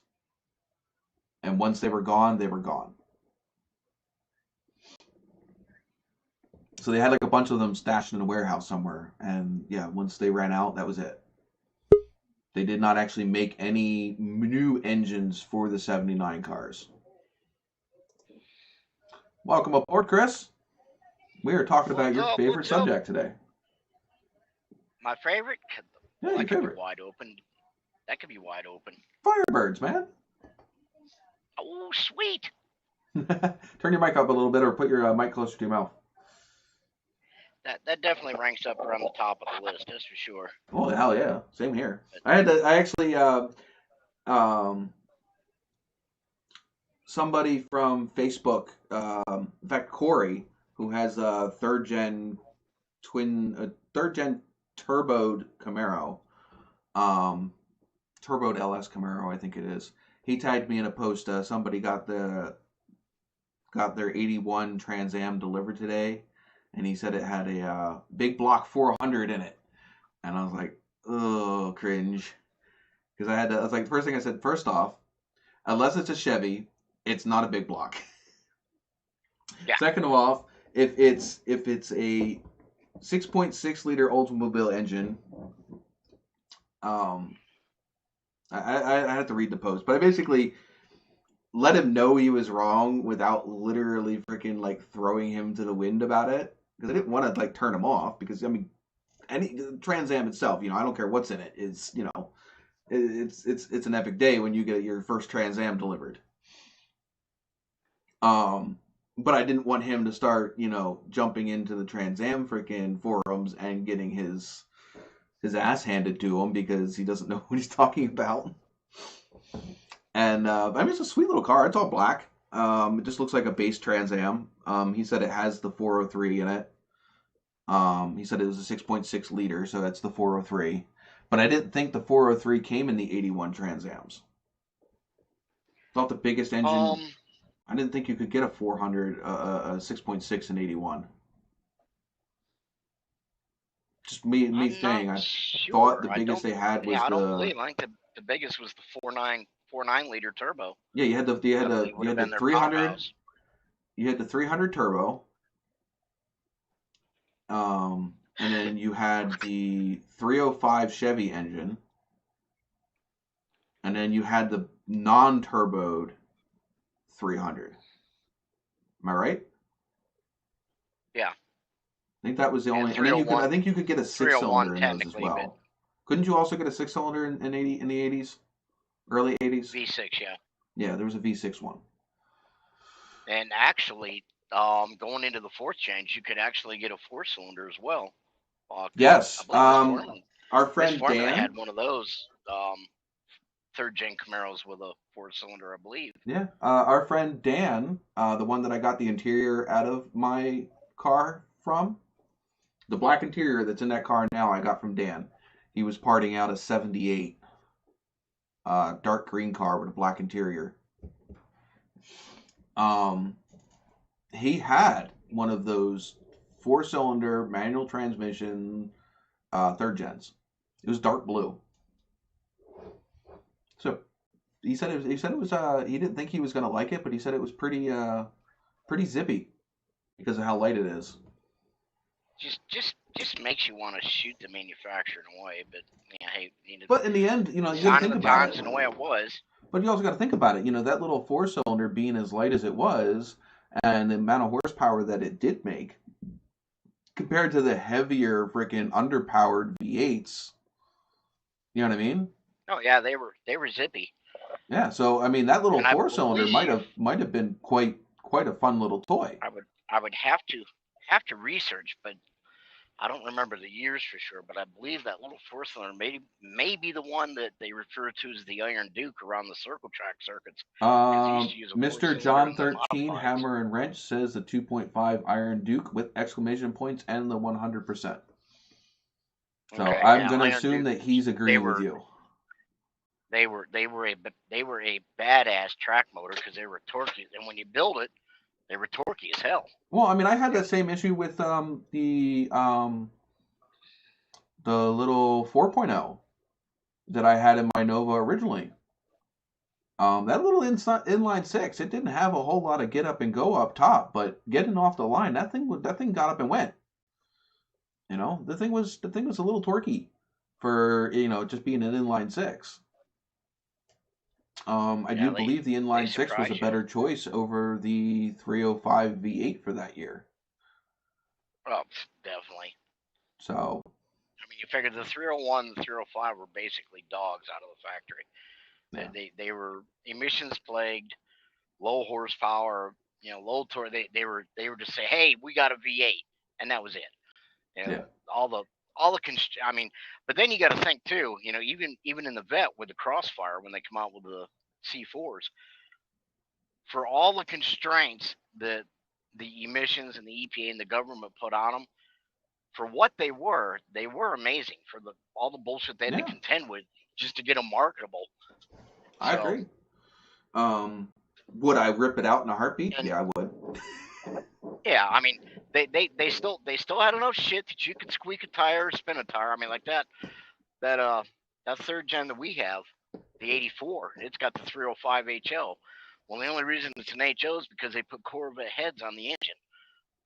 And once they were gone, they were gone. So they had like a bunch of them stashed in a warehouse somewhere. And yeah, once they ran out, that was it. They did not actually make any new engines for the 79 cars. Welcome aboard, Chris. We are talking about your favorite subject today. My favorite? Yeah, your favorite. Be wide open. That could be wide open. Firebirds, man. Oh, sweet. Turn your mic up a little bit or put your mic closer to your mouth. That definitely ranks up around the top of the list, that's for sure. Oh, hell yeah. Same here. I actually, somebody from Facebook, in fact, Corey, who has a third gen turboed Camaro, turboed LS Camaro, I think it is. He tagged me in a post. Somebody got their 81 Trans Am delivered today, and he said it had a big block 400 in it, and I was like, oh, cringe, because I was like, the first thing I said, first off, unless it's a Chevy, it's not a big block. Yeah. Second of all, if it's a 6.6 liter Oldsmobile engine, I had to read the post, but I basically let him know he was wrong without literally freaking like throwing him to the wind about it, because I didn't want to like turn him off, because I mean, any Trans Am itself, I don't care what's in it, is it's an epic day when you get your first Trans Am delivered. But I didn't want him to start, jumping into the Trans Am freaking forums and getting his ass handed to him because he doesn't know what he's talking about. And I mean, it's a sweet little car. It's all black. It just looks like a base Trans Am. He said it has the 403 in it. He said it was a 6.6 liter, so that's the 403. But I didn't think the 403 came in the 81 Trans Ams. Thought the biggest engine. I didn't think you could get a 400, a 6.6 in 81. Just me saying. I thought the biggest they had was I don't believe. I think the biggest was the 4.9 liter turbo. Yeah, you had the 300. you had the 300 turbo, and then you had the 305 Chevy engine, and then you had the non-turboed 300. Am I right? Yeah. I think that was the Yeah, only, and then you could, I 301 think you could get a 6-cylinder in those as technically, well. but Couldn't you also get a 6-cylinder in the 80s, early 80s? V6, yeah. Yeah, there was a V6 one. And actually, going into the fourth change, you could actually get a 4-cylinder as well. Yes. I believe Our Miss friend Foreman Dan had one of those third-gen Camaros with a 4-cylinder, I believe. Yeah, our friend Dan, the one that I got the interior out of my car from, the black interior that's in that car now, I got from Dan. He was parting out a '78 dark green car with a black interior. He had one of those 4-cylinder manual transmission third gens. It was dark blue. So he said it was he didn't think he was gonna like it, but he said it was pretty zippy because of how light it is. Just makes you want to shoot the manufacturer in a way, but yeah, hey, But in the end, you know, you sign gotta of think the about times it. and the way it was. But you also got to think about it. You know, that little 4-cylinder being as light as it was, and the amount of horsepower that it did make, compared to the heavier freaking underpowered V8s. You know what I mean? Oh yeah, they were zippy. Yeah. So I mean, that little And I 4-cylinder believe might have been quite a fun little toy. I would have to research, but I don't remember the years for sure. But I believe that little 4-cylinder may be the one that they refer to as the Iron Duke around the circle track circuits. Because used to use a Mr. 4-cylinder John in the 13 modifieds. Hammer and Wrench says the 2.5 Iron Duke with exclamation points and the 100%. So Okay, I'm yeah, gonna Iron assume Duke. that he's agreeing with you. They were a badass track motor because they were torquey, and when you build it, they were torquey as hell. Well, I mean, I had that same issue with the little 4.0 that I had in my Nova originally. That little inline six, it didn't have a whole lot of get up and go up top, but getting off the line, that thing got up and went. You know, the thing was a little torquey for, you know, just being an inline six. I do believe the inline six was a better choice over the 305 V8 for that year. Oh, definitely. So, I mean, you figure the 301 and the 305 were basically dogs out of the factory. yeah. They were emissions plagued, low horsepower, you know, low torque. They were just say, hey, we got a V8, and that was it. You know, Yeah. I mean, but then you got to think too. You know, even in the vet with the Crossfire when they come out with the C4s, for all the constraints that the emissions and the EPA and the government put on them, for what they were amazing for all the bullshit they had to contend with just to get them marketable. I agree. Would I rip it out in a heartbeat? Yeah, I would. Yeah, I mean, they still had enough shit that you could squeak a tire or spin a tire. I mean, like that third gen that we have, the 84, it's got the 305 HL. Well, the only reason it's an HO is because they put Corvette heads on the engine.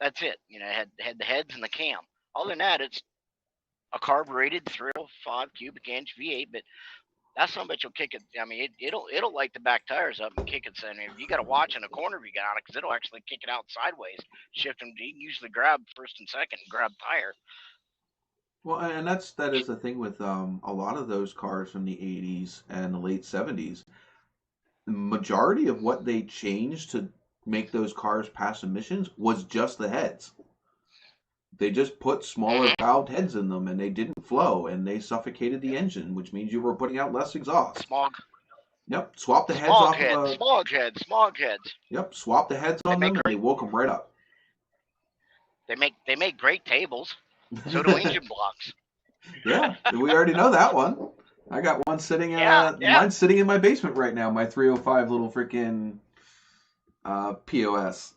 That's it. You know, it had the heads and the cam. Other than that, it's a carbureted 305 cubic inch V8, but that son of a bitch will kick it. I mean, it'll light the back tires up and kick it. I mean, you got to watch in the corner if you got on it because it'll actually kick it out sideways, shift them. You can usually grab first and second and grab tire. Well, and that is the thing with a lot of those cars from the 80s and the late 70s. The majority of what they changed to make those cars pass emissions was just the heads. They just put smaller valved heads in them and they didn't flow and they suffocated the engine, which means you were putting out less exhaust. Smog. Yep, swap the heads off. Smog heads. Yep, swap the heads on them and they woke them right up. They make great tables. So do engine blocks. Yeah, we already know that one. I got one sitting mine's sitting in my basement right now, my 305 little freaking POS.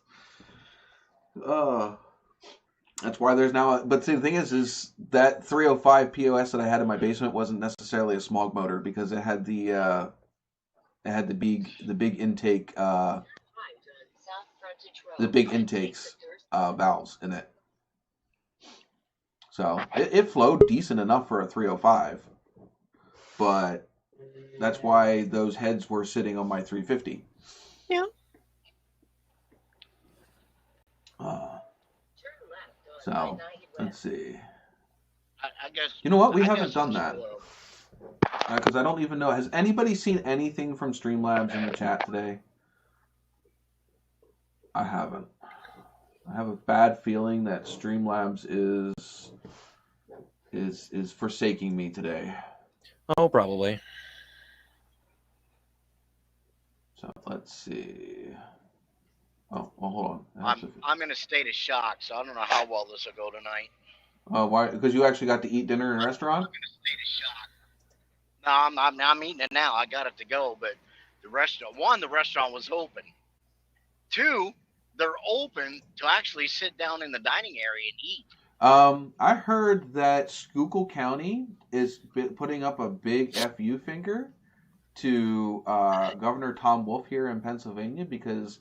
That's why there's now but see, the thing is that 305 POS that I had in my basement wasn't necessarily a smog motor because it had the big intake the big intakes valves in it. So it flowed decent enough for a 305, but that's why those heads were sitting on my 350. Yeah. So let's see. I guess. You know what? We I haven't guess done it's that. slow. Because I don't even know. Has anybody seen anything from Streamlabs in the chat today? I haven't. I have a bad feeling that Streamlabs is forsaking me today. Oh, probably. So let's see. Oh, well, hold on. I'm in a state of shock, so I don't know how well this will go tonight. Why? Because you actually got to eat dinner in a restaurant? I'm in a state of shock. No, I'm eating it now. I got it to go, but the restaurant was open. 2, they're open to actually sit down in the dining area and eat. I heard that Schuylkill County is putting up a big FU finger to Governor Tom Wolf here in Pennsylvania because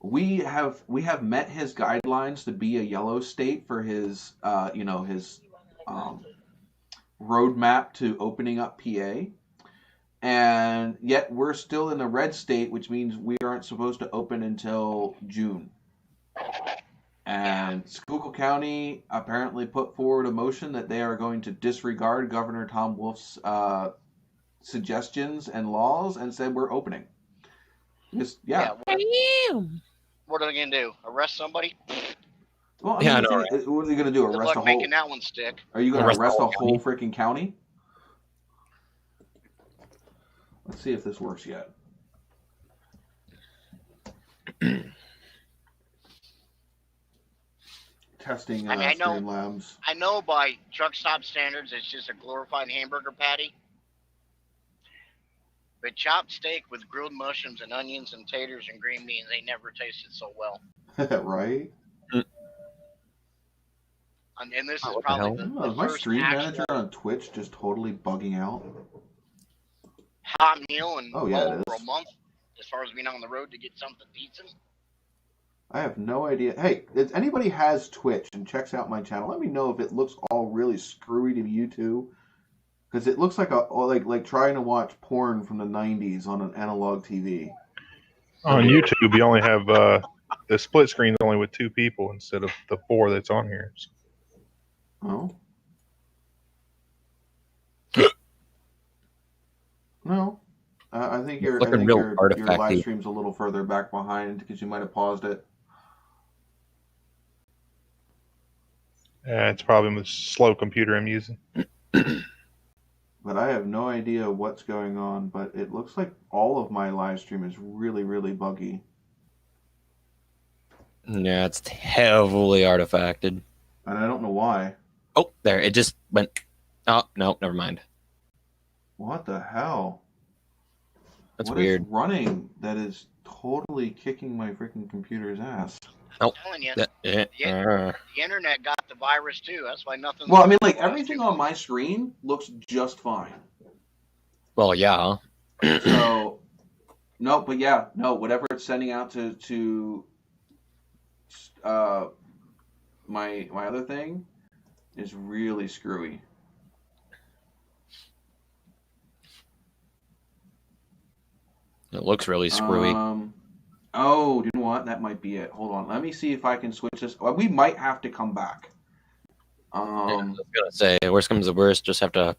we have met his guidelines to be a yellow state for his his roadmap to opening up PA, and yet we're still in a red state, which means we aren't supposed to open until June. And Schuylkill County apparently put forward a motion that they are going to disregard Governor Tom Wolf's suggestions and laws and said we're opening. What are they going to do? Arrest somebody? Well, I mean, what are they going to do? Good luck making that one stick. Are you going to arrest a whole freaking county? Let's see if this works yet. Testing Streamlabs. I know by truck stop standards it's just a glorified hamburger patty. But chopped steak with grilled mushrooms and onions and taters and green beans, they never tasted so well. Right? And this is probably the my first stream manager on Twitch just totally bugging out. Hot meal and over a month as far as being on the road to get something decent. I have no idea. Hey, if anybody has Twitch and checks out my channel, let me know if it looks all really screwy to you too. Because it looks like like trying to watch porn from the 90s on an analog TV. On YouTube, you only have the split screen only with 2 people instead of the 4 that's on here. Oh. No. I think your live stream's a little further back behind because you might have paused it. It's probably the slow computer I'm using. But I have no idea what's going on, but it looks like all of my live stream is really, really buggy. Yeah, it's heavily artifacted. And I don't know why. Oh, there. It just went. Oh, no, never mind. What the hell? That's weird. What is running that is totally kicking my freaking computer's ass? I'm telling you, the internet got the virus too. That's why nothing. Well, I mean, like everything on my screen looks just fine. Well, yeah. So, no, but yeah, no, whatever it's sending out to my other thing is really screwy. It looks really screwy. Oh, you know what? That might be it. Hold on. Let me see if I can switch this. Well, we might have to come back. I was gonna say, worst comes to worst, just have to.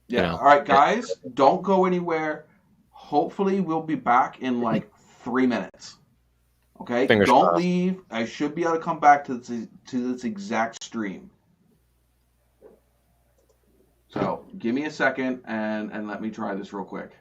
Yeah. All right, guys, don't go anywhere. Hopefully, we'll be back in like 3 minutes. Okay. Fingers don't crossed. leave. I should be able to come back to this exact stream. So give me a second and let me try this real quick.